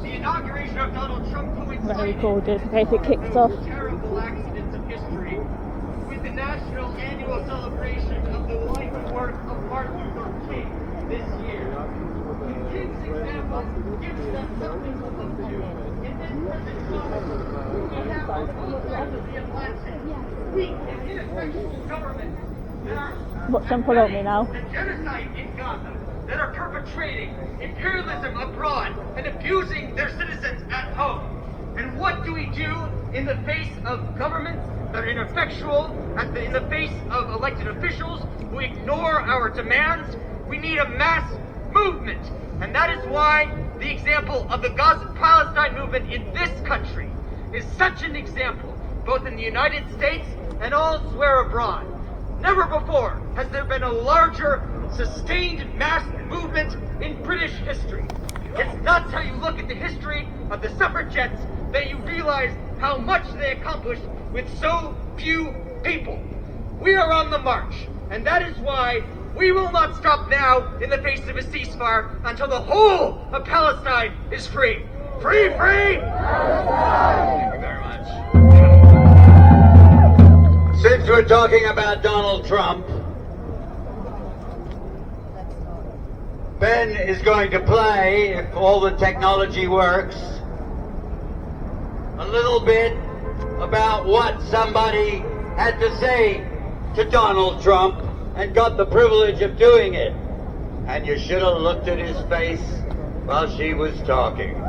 The inauguration of Donald Trump coincided with terrible accidents of history with the national annual celebration of the life and work of Martin Luther King this year. King's example gives them something to look to. In this present moment, we have on both sides of the Atlantic weak and ineffectual governments that are Watch them follow me now. the genocide in Gaza, that are perpetrating imperialism abroad and abusing their citizens at home. And what do we do in the face of governments that are ineffectual, in the face of elected officials who ignore our demands? We need a mass movement. And that is why the example of the Gaza-Palestine movement in this country is such an example, both in the United States and elsewhere abroad. Never before has there been a larger, sustained mass movement in British history. It's not till you look at the history of the suffragettes that you realize how much they accomplished with so few people. We are on the march, and that is why we will not stop now in the face of a ceasefire until the whole of Palestine is free. Free, free! Palestine! Thank you very much. Since we're talking about Donald Trump, Ben is going to play, if all the technology works, a little bit about what somebody had to say to Donald Trump and got the privilege of doing it. And you should have looked at his face while she was talking. In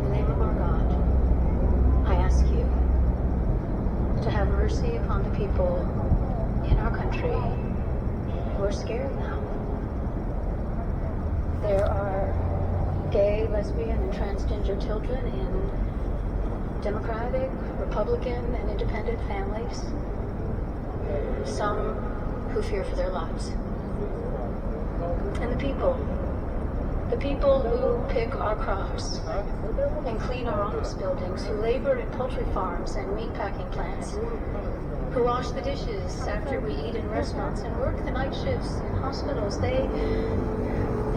the name of our God, I ask you to have mercy upon the people in our country who are scared now. There are gay, lesbian, and transgender children in Democratic, Republican, and independent families. Some who fear for their lives. And the people who pick our crops and clean our office buildings, who labor in poultry farms and meat packing plants, who wash the dishes after we eat in restaurants and work the night shifts in hospitals, they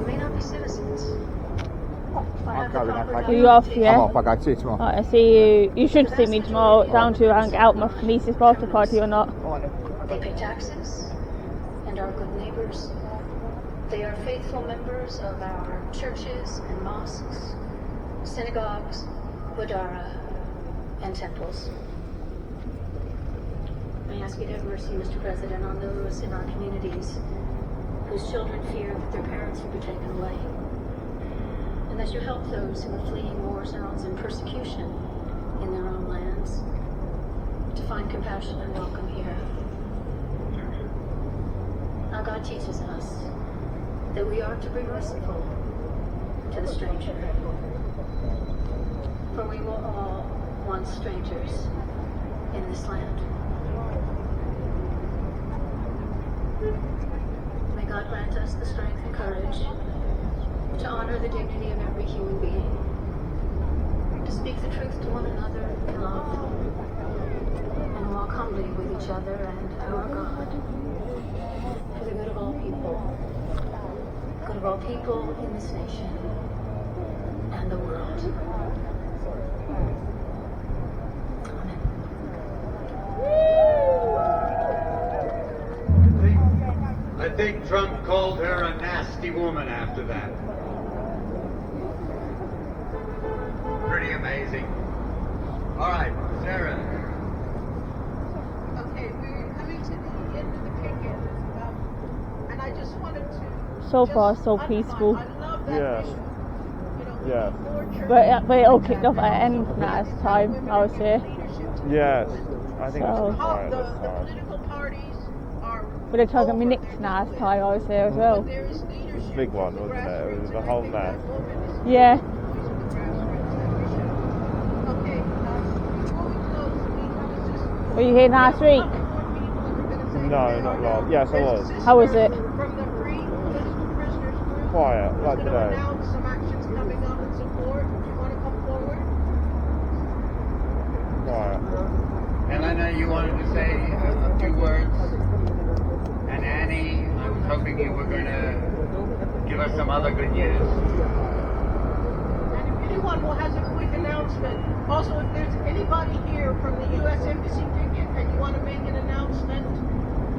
may not be citizens. I'm going Are you off, yeah? I'm off, I go see you tomorrow. Right, I see you. You should see me tomorrow down to hang out my niece's birthday party or not. They pay taxes and are good neighbors. They are faithful members of our churches and mosques, synagogues, wadara, and temples. I ask you to have mercy, Mr. President, on those in our communities whose children fear that their parents will be taken away. And that you help those who are fleeing war zones and persecution in their own lands to find compassion and welcome here. Our God teaches us that we are to be merciful to the stranger, for we were all once strangers in this land. May God grant us the strength and courage to honor the dignity of every human being, to speak the truth to one another in love, and walk humbly with each other and our God, for the good of all people in this nation and the world. Amen. think Trump called her a nasty woman after that. Pretty amazing. All right, Sarah. Okay, we're coming to the end of the picket, and I just wanted to. So far, so peaceful. I love that Yeah. issue. Yeah. But it all kicked off at end last time I was here. Yes. I think So- that's fine. The That's fine. political parties are. But they tried to get me nicked last time I was here as well. There is leadership. Big one, wasn't it? It was a whole mess. Yeah. Okay, before we close, we just. Were you here last week? No, not long. Yes, I was. How was it? From the Free Political Prisoners Group. Quiet, like Going to today. announce some actions coming up in support. Do you want to come forward? Quiet. Elena, you wanted to say a few words? And Annie, I was hoping you were going to give us some other good news. And if anyone has a quick announcement, also if there's anybody here from the U.S. Embassy picket and you want to make an announcement,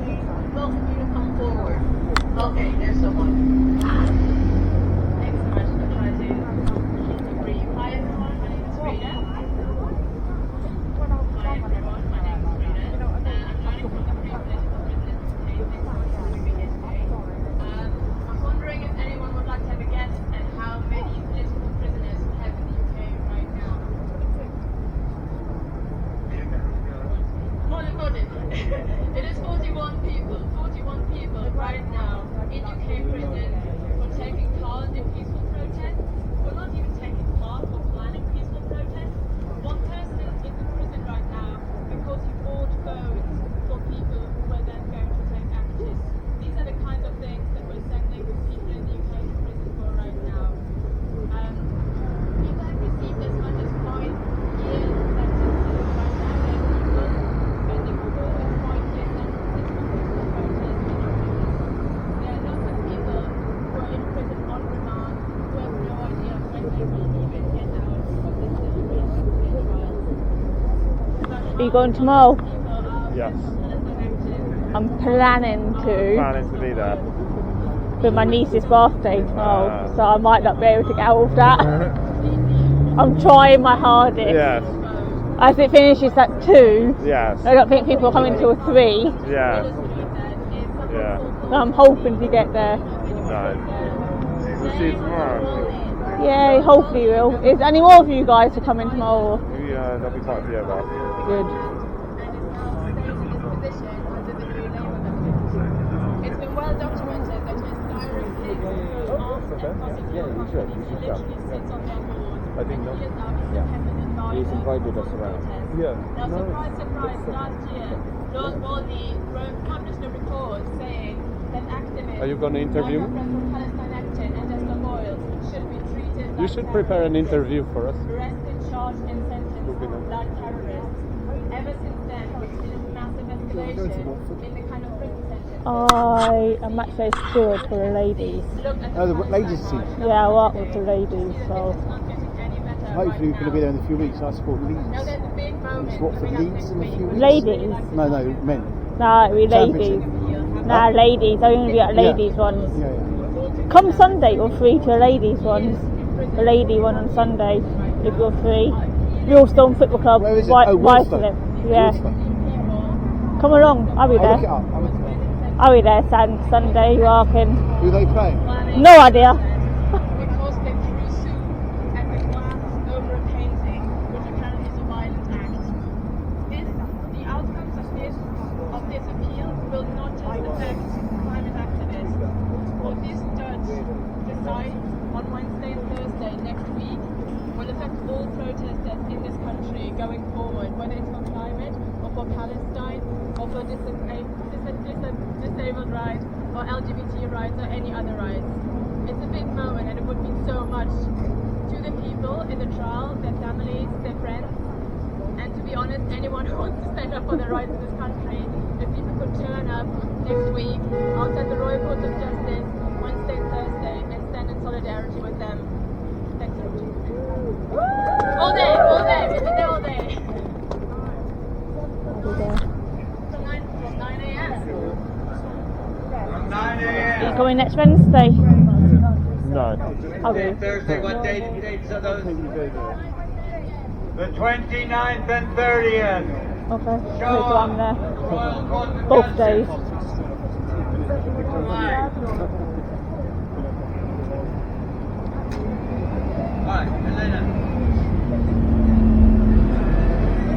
we welcome you to come forward. Okay, there's someone. Thanks so much for trying to keep it brief. Hi everyone, my name is Frida. Hi everyone, my name is Frida. I'm joining from the Free Political Prisoners Case. Thanks so much for having me here today. I'm wondering if anyone would like to have a guess at how many political prisoners we have in the UK right now. More than 40. It is 41 people. 41 people right now in UK prison for taking part in peaceful protests, or not even taking part, or planning peaceful protests. One person is in the prison right now because he bought votes for people who were then going to take activists. These are the kinds of things that we're sending people in the UK to prison for right now. People have received as much as 5 years sentences right now. There are people spending 4 and 5 years sentences for peaceful protests in our prisons. There are lots of people who are in prison on remand who have no idea when they will even get out of this situation in trial. Are you going tomorrow? Yes. I'm planning to. Planning to be there. For my niece's birthday tomorrow, so I might not be able to get out of that. I'm trying my hardest. Yes. As it finishes at 2, Yes. I don't think people are coming till 3, Yeah. Yeah. so I'm hoping to get there. No. We'll see you tomorrow. Yeah, hopefully we will. Is any more of you guys to come in tomorrow? Yeah, there'll be quite a few of us. Good. It's been well documented that his direct links to armed and prosecuted companies, he literally sits on their board, and he is our independent advisor He's invited us for around. protests. Yeah. Now, surprise, surprise, last year, Lord Walney published a report saying that activists Are you going to interview like me? Repression, Palestine Action and Esther Boyles should be treated You like should prepare an terrorists, interview for us. arrested, charged and sentenced Okay. like terrorists. Ever since then, we've seen a massive escalation in the kind of prison sentence. I am actually a steward for the ladies. Oh, the ladies team. Yeah, I work with the ladies, so. Hopefully, we're going to be there in a few weeks. I support Leeds. Now there's a big moment It's what for coming up Leeds next in a week. few weeks? Ladies? No, men. Nah, we ladies. Championship. Nah, ladies. I'm going to be at ladies ones. Yeah, yeah. Come Sunday, you're free to a ladies ones. The lady one on Sunday, if you're free. Millstone Football Club, Where is it? White Oh, Millstone. Yeah. Willstone. Come along, I'll be I'll look it there. up. I'll look it up. I'll be there Sunday, working. Who are they playing? No idea. Because they threw soup at the glass over a painting, which apparently is a violent act. The outcomes of this appeal will not just affect climate activists. What this judge decides on Wednesday and Thursday next week will affect all protesters in this country going forward, whether it's for climate or for Palestine or for disabled rights or LGBT rights or any other rights. It's a big moment and it would mean so much to the people in the trial, their families, their friends, and to be honest, anyone who wants to stand up for the rights of this country. If people could turn up next week outside the Royal Court of Justice Wednesday and Thursday and stand in solidarity with them. Thanks a lot. All day, we'll be there all day. From 9 a.m. From 9 a.m. coming next Wednesday? No. Okay. Thursday, what dates are those? The 29th and 30th. Okay. Show So I'm there. Both days. Right, Elena.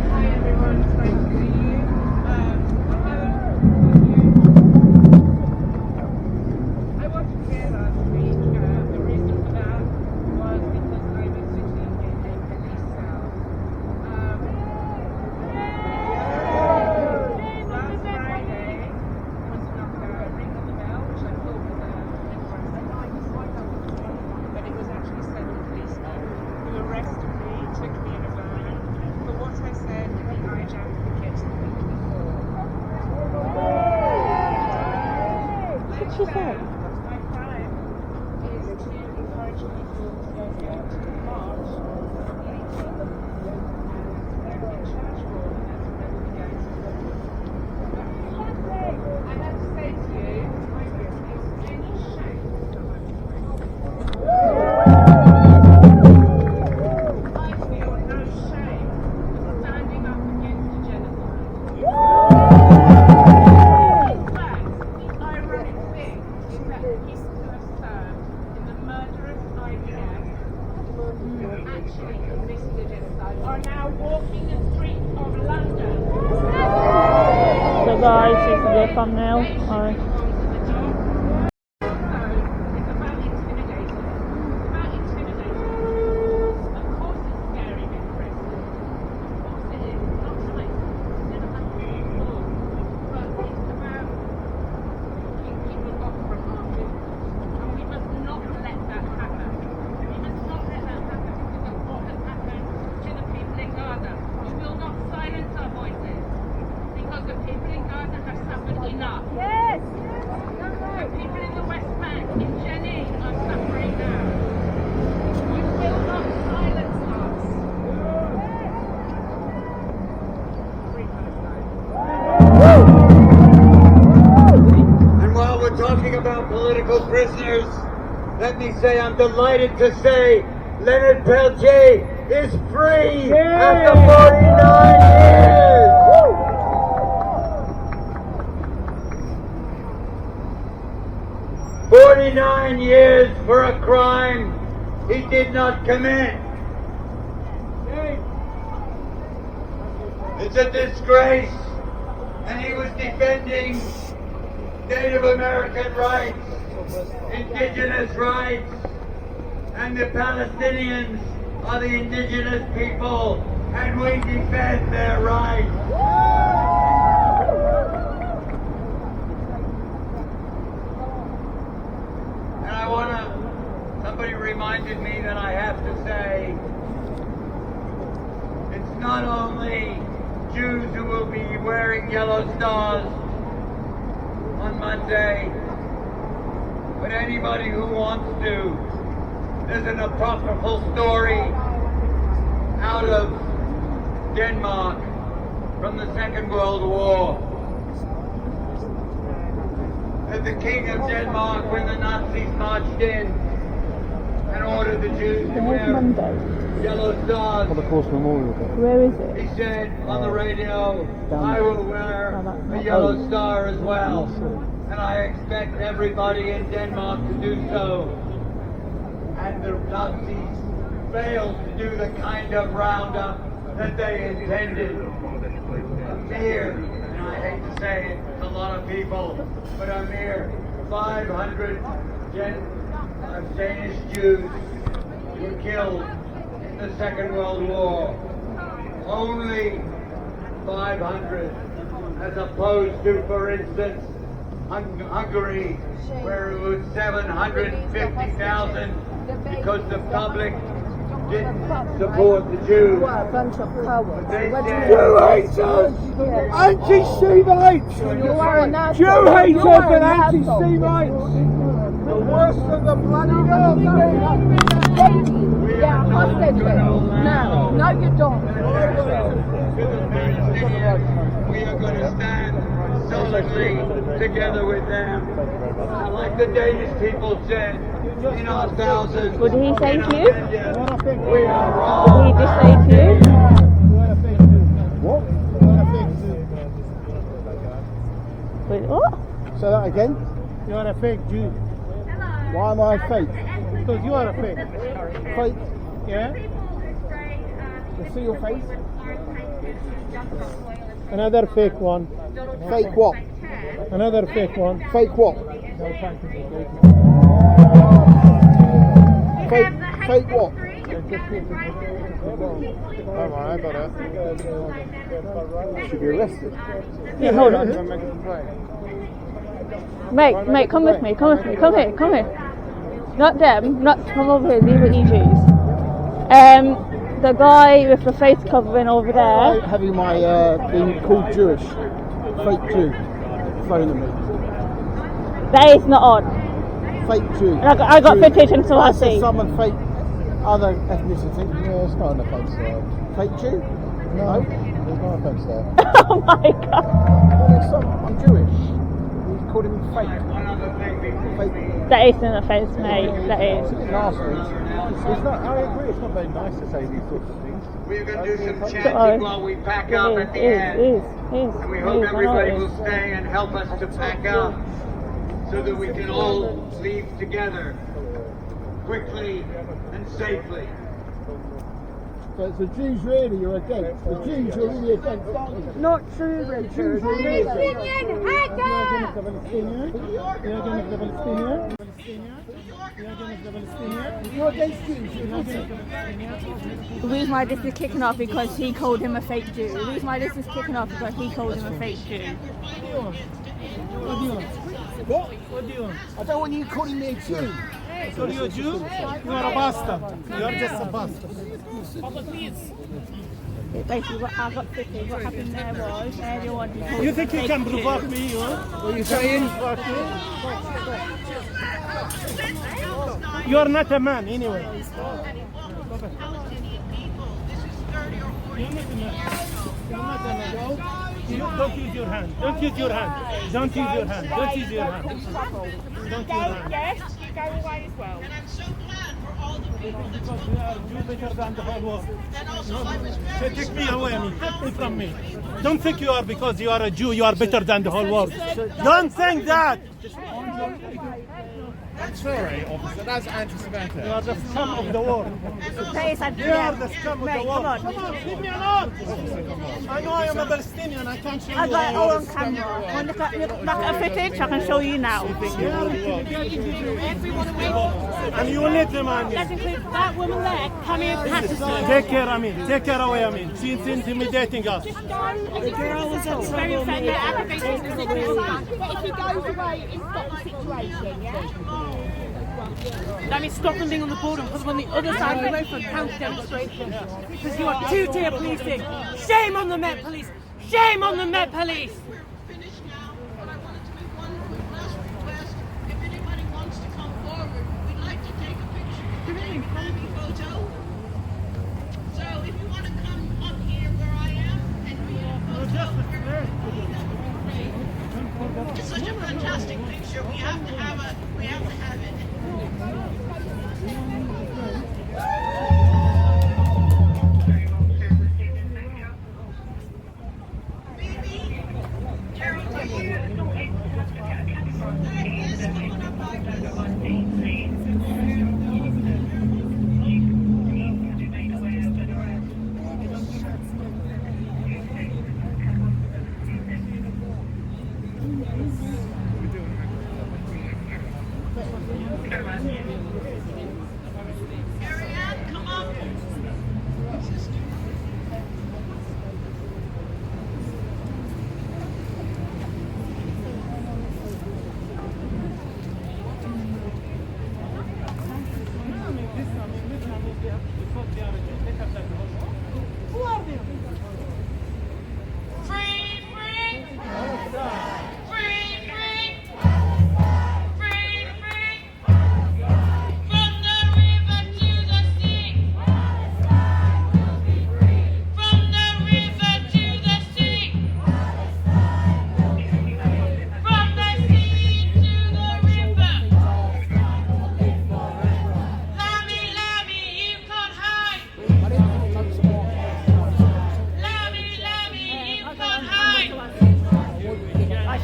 Hi everyone, it's nice to see you. I wasn't here last week. The reason for that was because I was sitting in a police cell. Last Friday was not a ring on the bell, which I thought was a but it was actually 7 policemen who arrested me, took me in a van for what I said in the hijacked picket the week before. What did she say? My crime is to encourage people to go out to march on the 18th in church hall, and that's where we'll be going to. I have to say to you, I don't feel any shame that I'm doing. I feel no shame for standing up against the genocide. In fact, the ironic thing is that people who have served in the murderous IDF who actually committed the genocide are now walking the streets of London. So guys, this is the thumbnail. Alright. Because the people in Gaza have suffered enough. Yes! The people in the West Bank, in Jenin, are suffering now. You will not silence us. And while we're talking about political prisoners, let me say I'm delighted to say Leonard Peltier is free after 49 years. 49 years for a crime he did not commit. It's a disgrace, and he was defending Native American rights, indigenous rights, and the Palestinians are the indigenous people, and we defend their rights. And somebody reminded me that I have to say, it's not only Jews who will be wearing yellow stars on Monday, but anybody who wants to. There's an apocryphal story out of Denmark from the Second World War. That the king of Denmark, when the Nazis marched in and ordered the Jews to wear yellow stars, Where is it? he said on the radio, I will wear a yellow star as well. And I expect everybody in Denmark to do so. And the Nazis failed to do the kind of roundup that they intended. A mere, and I hate to say it, it's a lot of people, but a mere 500 Danish Jews were killed in the Second World War. Only 500, as opposed to, for instance, Hungary, where it was 750,000 because the public didn't support the Jews. What a bunch of cowards. Jew haters! Anti-Semites! You are an asshole. Jew haters You are and an asshole. anti-Semites! The worst of the bloody earth! Yeah, hostage it. No, no you don't. To the Palestinians, we are going to stand solidly together with them. And like the Danish people said, in our thousands, What did he say to you? we are wrong. What did he just say to you? What? Wait, what? Say that again. You are a fake Jew. Why am I fake? Because you are a fake. Fake? Yeah? You see your face? Another fake one. Fake what? Another fake one. Fake what? Fake what? Come on, I got it. Should be arrested. Yeah, hold on. Mate, come with me, come here. Not them, not come over here, these are EGs. The guy with the face covering over there. Having my being called Jewish, fake Jew, phoning me. That is not on. Fake Jew. I got footage and so I see. Someone fake other ethnicity. Yeah, it's not an offence there. Fake Jew? No, there's no offence there. Oh my god. I'm Jewish. He's calling me fake. That is an offence, mate. That is. It's nasty. It's not, I agree, it's not very nice to say these sorts of things. We're going to do some chanting while we pack up at the end. And we hope everybody will stay and help us to pack up so that we can all leave together quickly and safely. So it's the Jews really you're against. The Jews you're really against, aren't you? Not true, Richard. You're really against. You're against Jews. The reason why this is kicking off because he called him a fake Jew. The reason why this is kicking off because he called him a fake Jew. What do you want? What? What do you want? I don't want you calling me a Jew. So you're a Jew? You are a bastard. You are just a bastard. Basically, what I got footage, what happened there was everyone. You think you can provoke me, you know? What are you saying? You are not a man, anyway. You're not a man. Don't use your hand. Don't use your hand. Don't use your hand. Don't use your hand. Don't use your hand. Yes, you go away as well. And I'm so glad for all the people. Because we are Jew better than the whole world. So take me away, take me from me. Don't think you are because you are a Jew, you are better than the whole world. Don't think that. I'm sorry, officer, that's anti-Semitic. You are the scum of the world. You are the scum of the world. Come on, leave me alone. I know I am a Palestinian, I can't show you. I got it all on camera. Want to look at footage? I can show you now. And you will need them on me. That includes that woman there, coming Patterson. Take care, Amin. Take care away, Amin. She's intimidating us. The girl was very offended, aggravated, but if he goes away, it's got the situation, yeah? That means stop them being on the border and put them on the other side of the road for a counter demonstration. Because you are two-tier policing. Shame on the Met Police! Shame on the Met Police! Finished now, but I wanted to make one last request. If anybody wants to come forward, we'd like to take a picture, a family photo. So if you want to come up here where I am and be in a photo, it's such a fantastic picture. We have to have it.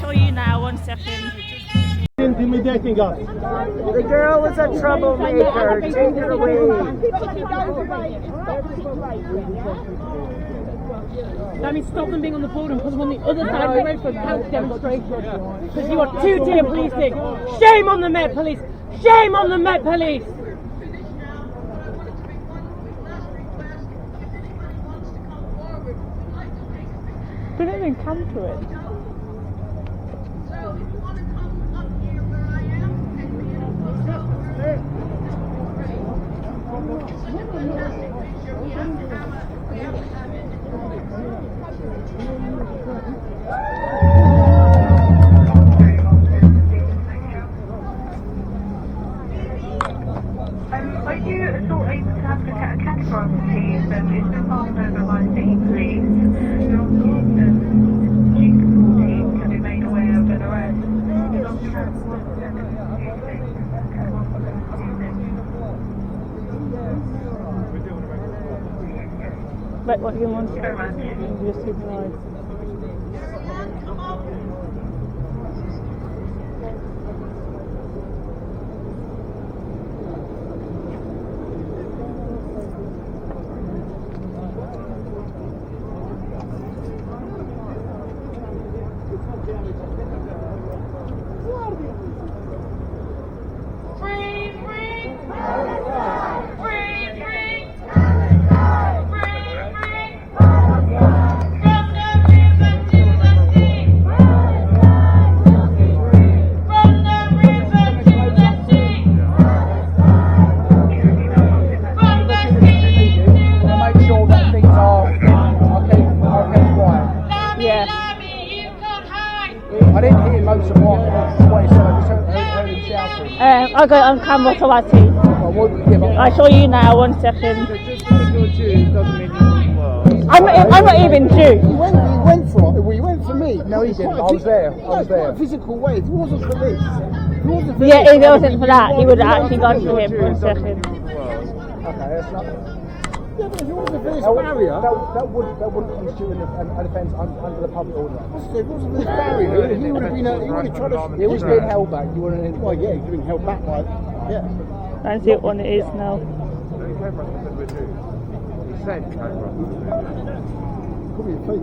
show you now, 1 second. Intimidating us. The girl is a troublemaker. Take her away. That means stop them being on the podium, put them on the other side of the road for counter demonstration. Because you are two-tier policing. Shame on the Met Police! Shame on the Met Police! We didn't even come to it. Are you still able to have a category, please? It's been passed over by the police. Your daughter, she's 14, can be made aware of an arrest. Wait, what do you want? Just keep an eye. I didn't hear most of what he said, I just heard him shouting. I got it on camera, so I see. I'll show you now, 1 second. I'm not even Jew. He went for me. No, he didn't. I was there. Quite a physical way. If it wasn't for this. Yeah, if it wasn't for that, he would have actually gone for him. 1 second. Okay, that's not... Yeah, but if it wasn't for this barrier... That wouldn't constitute an offence under the public order. If it wasn't for this barrier, he would have been... He would have tried to... It was being held back. You wouldn't have... Well, yeah, he's been held back like... Yeah. Let's see what one it is now. Could be a fake.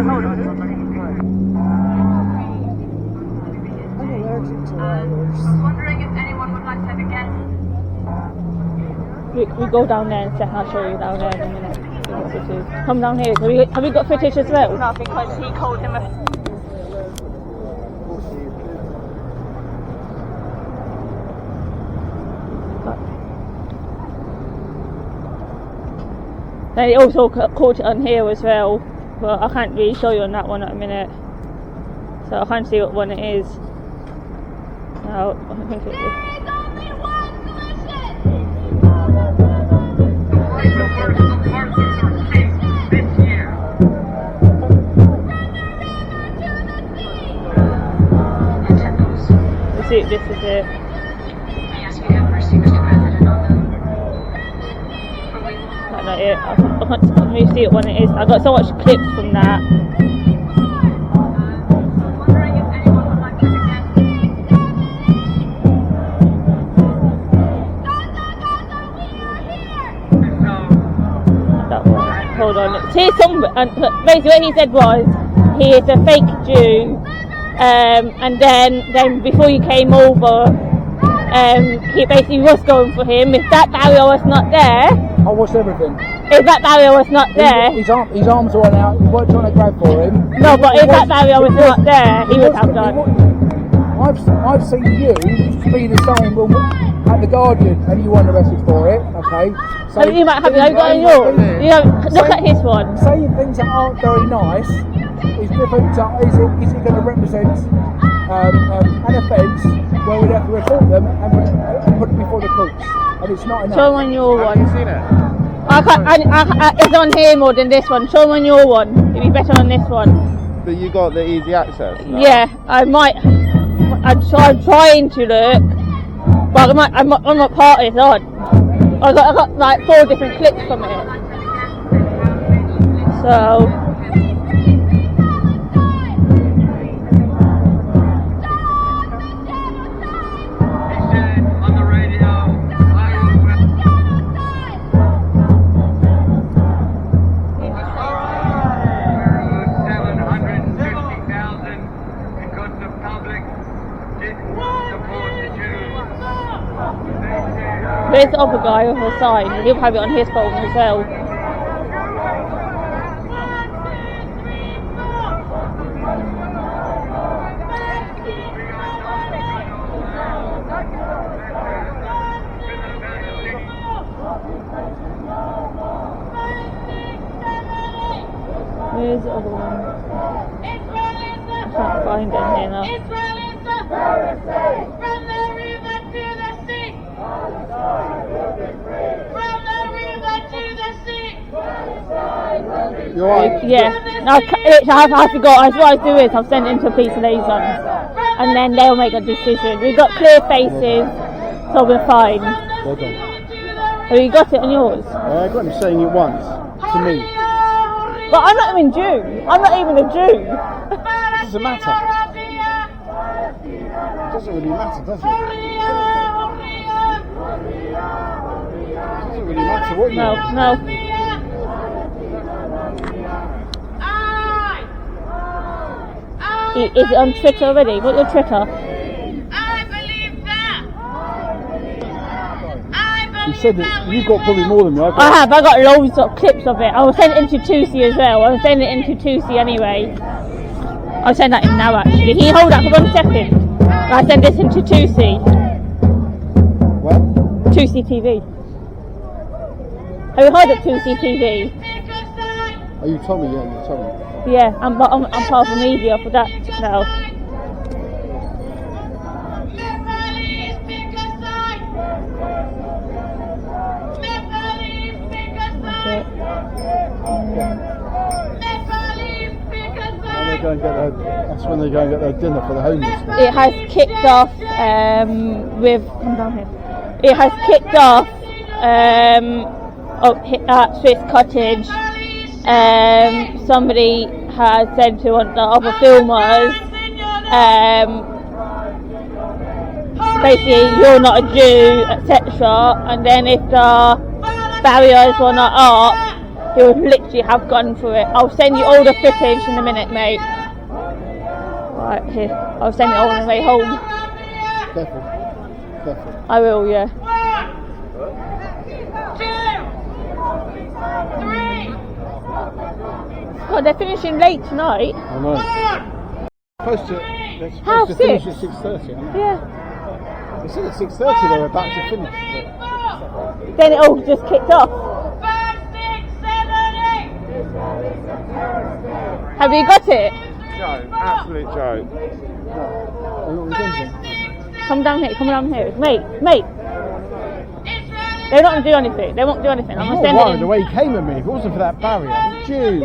Hold on. I'm allergic to I was wondering if anyone would like to have a guess. We go down there in a second, I'll show you down there in a minute. Come down here. Have we got footage as well? No, because he called him a... They also caught it on here as well, but I can't really show you on that one at a minute. So I can't see what one it is. No, I think it is. This is it. Not it. I can't really see it when it is. I got so much clips from that. That one. Hold on. See, basically what he said was he is a fake Jew, and then before you came over, he basically was going for him. If that barrier was not there, I watched everything. If that barrier was not there... His arms were out, you weren't trying to grab for him. No, but if that barrier was not there, he would have done. I've seen you be the same at the Guardian, and you weren't arrested for it, okay? So you might have got yours. Look at his one. Saying things that aren't very nice is different to, is it going to represent an offence where we'd have to report them and put them before the courts, and it's not enough. Show on your one. Have you seen it? It's on here more than this one. Show on your one. It'd be better on this one. But you got the easy access? No? Yeah, I'm trying to look, but I'm not part of this on. I got like 4 different clips from it. So on the radio, I will 750,000 because the public didn't support the Jews. there's the other guy on the side. He'll have it on his phone as well. Where's the other one? I can't find it here now. From the river to the sea. From the river to the sea. You're right. Yeah. No, I forgot. What I do is I've sent it into police liaisons, and then they'll make a decision. We've got clear faces, so we're fine. Well done. Have you got it on yours? I got him saying it once to me. But I'm not even Jew. I'm not even a Jew. It doesn't matter. It doesn't really matter, does it? It doesn't really matter what you are. No. Is it on Twitter already? What's your Twitter? You said that you got probably more than me. I have. I got loads of clips of it. I will send it into Tusi as well. I will send it into Tusi anyway. I'll send that in now actually. Can you hold that for 1 second? I send this into Tusi. What? Tusi TV. Have you heard of Tusi TV? Oh, you told me, yeah, you told me. Yeah, I'm part of the media for that now. That's when they go and get their dinner for the homeless. It has kicked off with. Come down here. It has kicked off at Swiss Cottage. Somebody has said to one of the other filmers, basically you're not a Jew, etc. And then if the barriers were not up, he would literally have gone for it. I'll send you all the footage in a minute, mate. Right here, I'll send it all on the way home. Careful. I will, yeah. 1, 2, 3. God, they're finishing late tonight. I know. They're supposed Half to finish six. at 6:30, aren't they? Yeah. They said at 6:30 they were about to finish. Then it all just kicked off. Have you got it? Joke, absolute joke. Come down here, mate. They don't do anything. They won't do anything. I'm gonna send it in. The way he came at me, if it wasn't for that barrier. Jews. I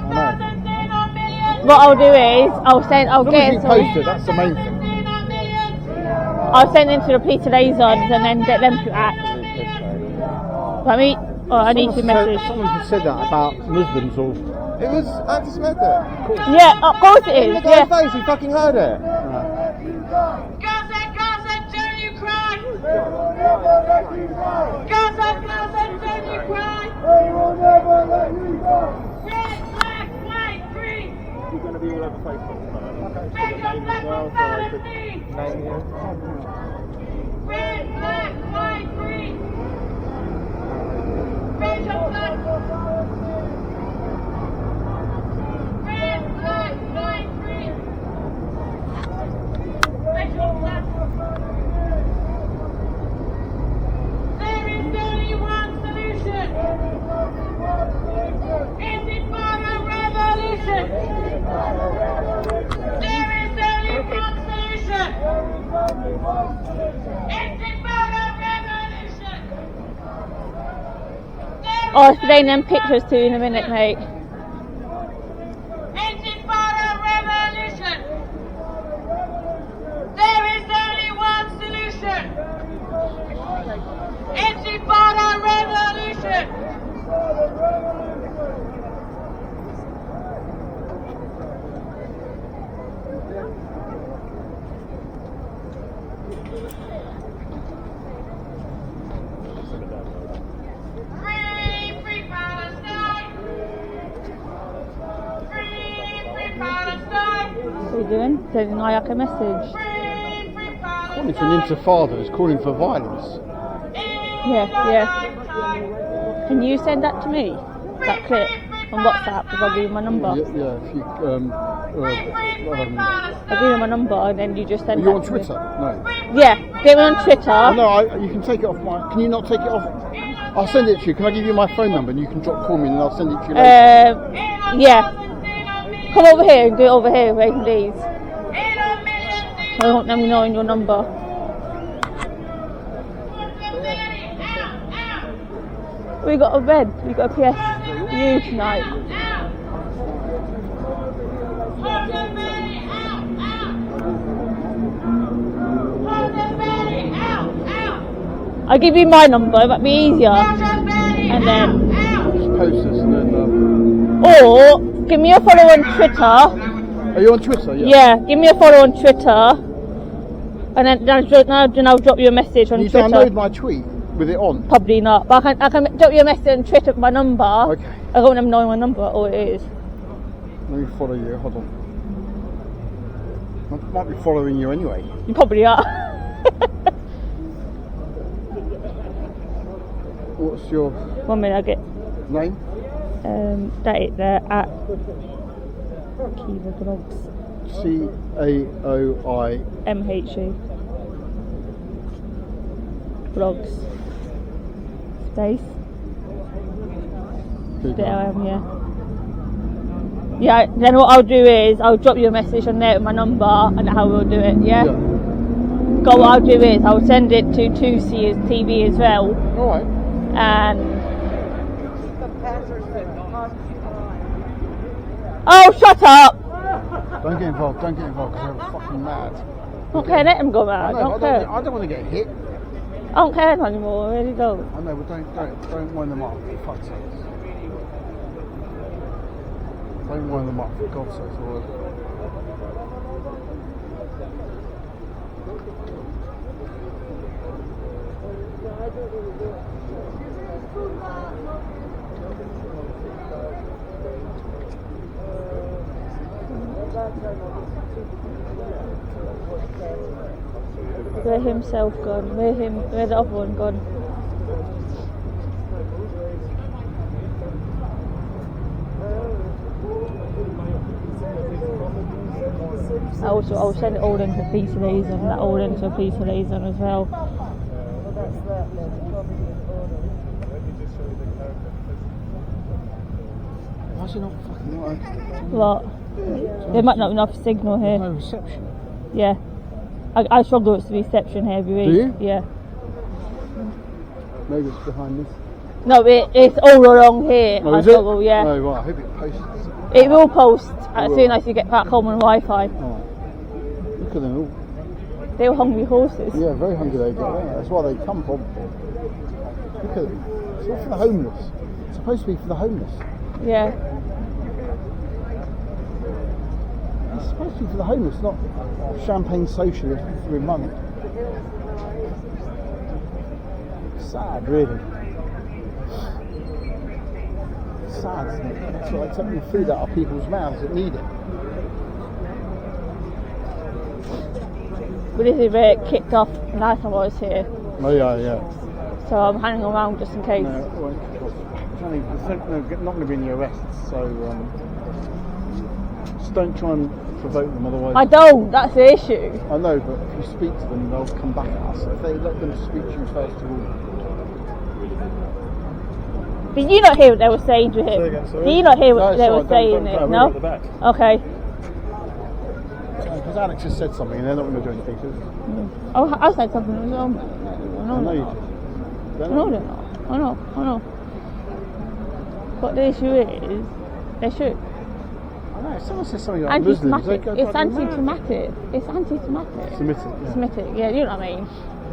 know. What I'll do is I'll get it posted, that's the main thing. I'll send it to the police liaisons and then get them to act. I need to message. Someone said that about Muslims or. It was anti-Semitic. Yeah, of course it is. In the guy's face, he fucking heard it. Gaza, don't you cry! Gaza, don't you cry! They will never let you go! Red, black, white, green! You're going to be all over Facebook tonight. Red, black, Palestine! Name you. Red, black, white, green! Red, black, white, green! Red, black. There is only one solution. Intifada revolution. There is only one solution. Intifada revolution. I'll explain them pictures to you in a minute, mate. Intifada revolution. There is only one solution. Intifada revolution. doing? Sending Nyack a message. Calling for an intifada is calling for violence. Yeah. Can you send that to me? That clip on WhatsApp if I give you my number? Yeah, if you, I'll give you my number and then you just send are that you on to Twitter? me. No. Yeah, get me on Twitter. Oh, no, you can take it off my... Can you not take it off? I'll send it to you. Can I give you my phone number and you can call me and then I'll send it to you later? Yeah. Come over here and do it over here, please. I don't let me know your number. We got a bed. We got a PSU tonight. I'll give you my number. That'd be easier. And then. Just post this and then. Or give me a follow on Twitter. Are you on Twitter? Yeah. Give me a follow on Twitter. And then I'll drop you a message on Can you Twitter. download my tweet with it on? Probably not, but I can drop you a message on Twitter with my number. Okay. I don't know my number, or it is. Let me follow you, hold on. I might be following you anyway. You probably are. What's your 1 minute, I get name? That it there at Kiva Blogs. CAOI MHE Blogs space. There I am, yeah. Yeah, then what I'll do is I'll drop you a message on there with my number and how we'll do it, yeah? What I'll do is I'll send it to 2C TV as well. Alright. And oh, shut up! Don't get involved because they're fucking mad. Okay, let them go mad. I don't want to get hit. I don't care anymore, I really don't. I know, but don't wind them up, for fuck's sake. Don't wind them up, for God's sake. Where himself gone? Where the other one gone? I'll send it all into a piece of these and that all into a piece of these as well. Why is it not fucking working? What? There might not be enough signal here. No reception. Yeah. I struggle with the reception here every week. Do you? Yeah. Maybe it's behind this. No, it's all along here. Oh, I is struggle, it? yeah. Oh, right. I hope it posts. It will post as soon as you get back home on Wi-Fi. Oh. Look at them all. They were hungry horses. Yeah, very hungry they get, aren't they? That's why they come probably. Look at them. It's not for the homeless. It's supposed to be for the homeless. Yeah. It's supposed to be for the homeless, not champagne socialists with money. Sad, really. Sad, isn't it? That's why they're taking food out of people's mouths that need it. But this is where it kicked off last time I was here. Oh yeah. So I'm hanging around just in case. No, it won't kick off. It's not going to be any arrests, so just don't try and provoke them, otherwise... I don't, that's the issue. I know, but if you speak to them, they'll come back at us. If they let them speak to you first of all. Did you not hear what they were saying to him? Say again, sorry? Did you not hear what they were don't saying? No? at the back. Okay. Because Alex just said something and they're not going to do anything to it. Oh, I said something as well. I know you did. No, they're not. I know. But the issue is, they should. I know, if someone says something like Muslims, they go It's anti-Semitic. It's anti-Semitic. Semitic, yeah. Semitic, yeah, you know what I mean.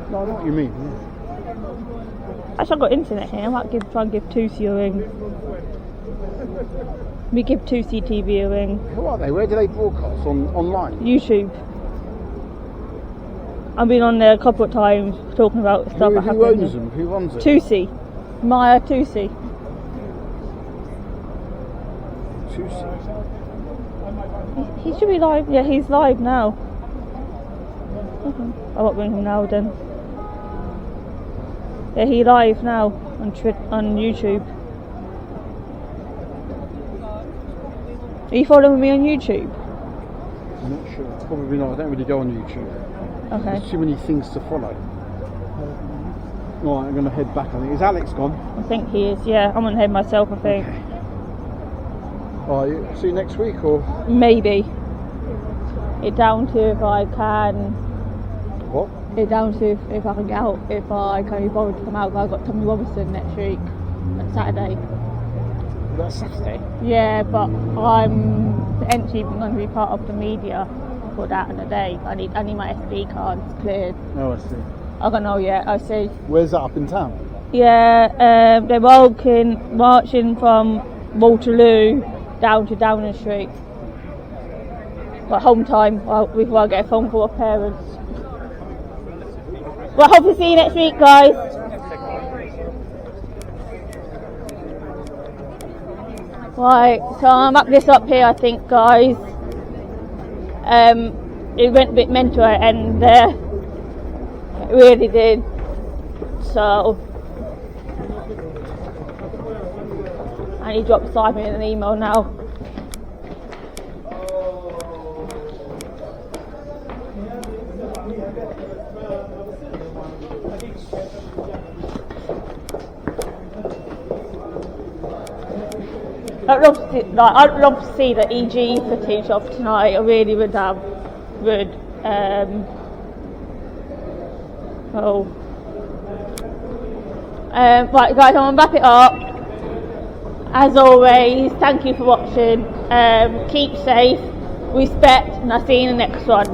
No, I know what you mean. Yeah. Actually, I've got internet here. I might try and give 2C a ring. We give 2C TV a ring. Who are they? Where do they broadcast? Online? YouTube. I've been on there a couple of times talking about stuff that happened. Who owns them? Who runs it? 2C. Maya 2C. He should be live. Yeah, he's live now. I won't bring him now then. Yeah, he's live now on YouTube. Are you following me on YouTube? I'm not sure. Probably not. I don't really go on YouTube. Okay. There's too many things to follow. Right, I'm going to head back. I think. Is Alex gone? I think he is. Yeah, I'm gonna head myself. I think. Okay. Alright, see you next week or? Maybe. It's down to if I can. What? It's down to if I can get out. If I can be bothered to come out. I've got Tommy Robertson next week, on Saturday. That's Saturday? Yeah, but I'm potentially going to be part of the media for that in a day. I need my SD cards cleared. Oh, I see. I don't know yet. I see. Where's that, up in town? Yeah, they're marching from Waterloo down to Downing Street. But home time, before I get a phone call of parents. Well, hope to see you next week, guys. Right, so I'm up this up here, I think, guys. It went a bit mental at the end there. It really did. So I need to drop Simon an email now. I'd love to see the EG footage of tonight. I really would have. Right guys, I'm gonna wrap it up. As always, thank you for watching. Keep safe, respect, and I'll see you in the next one.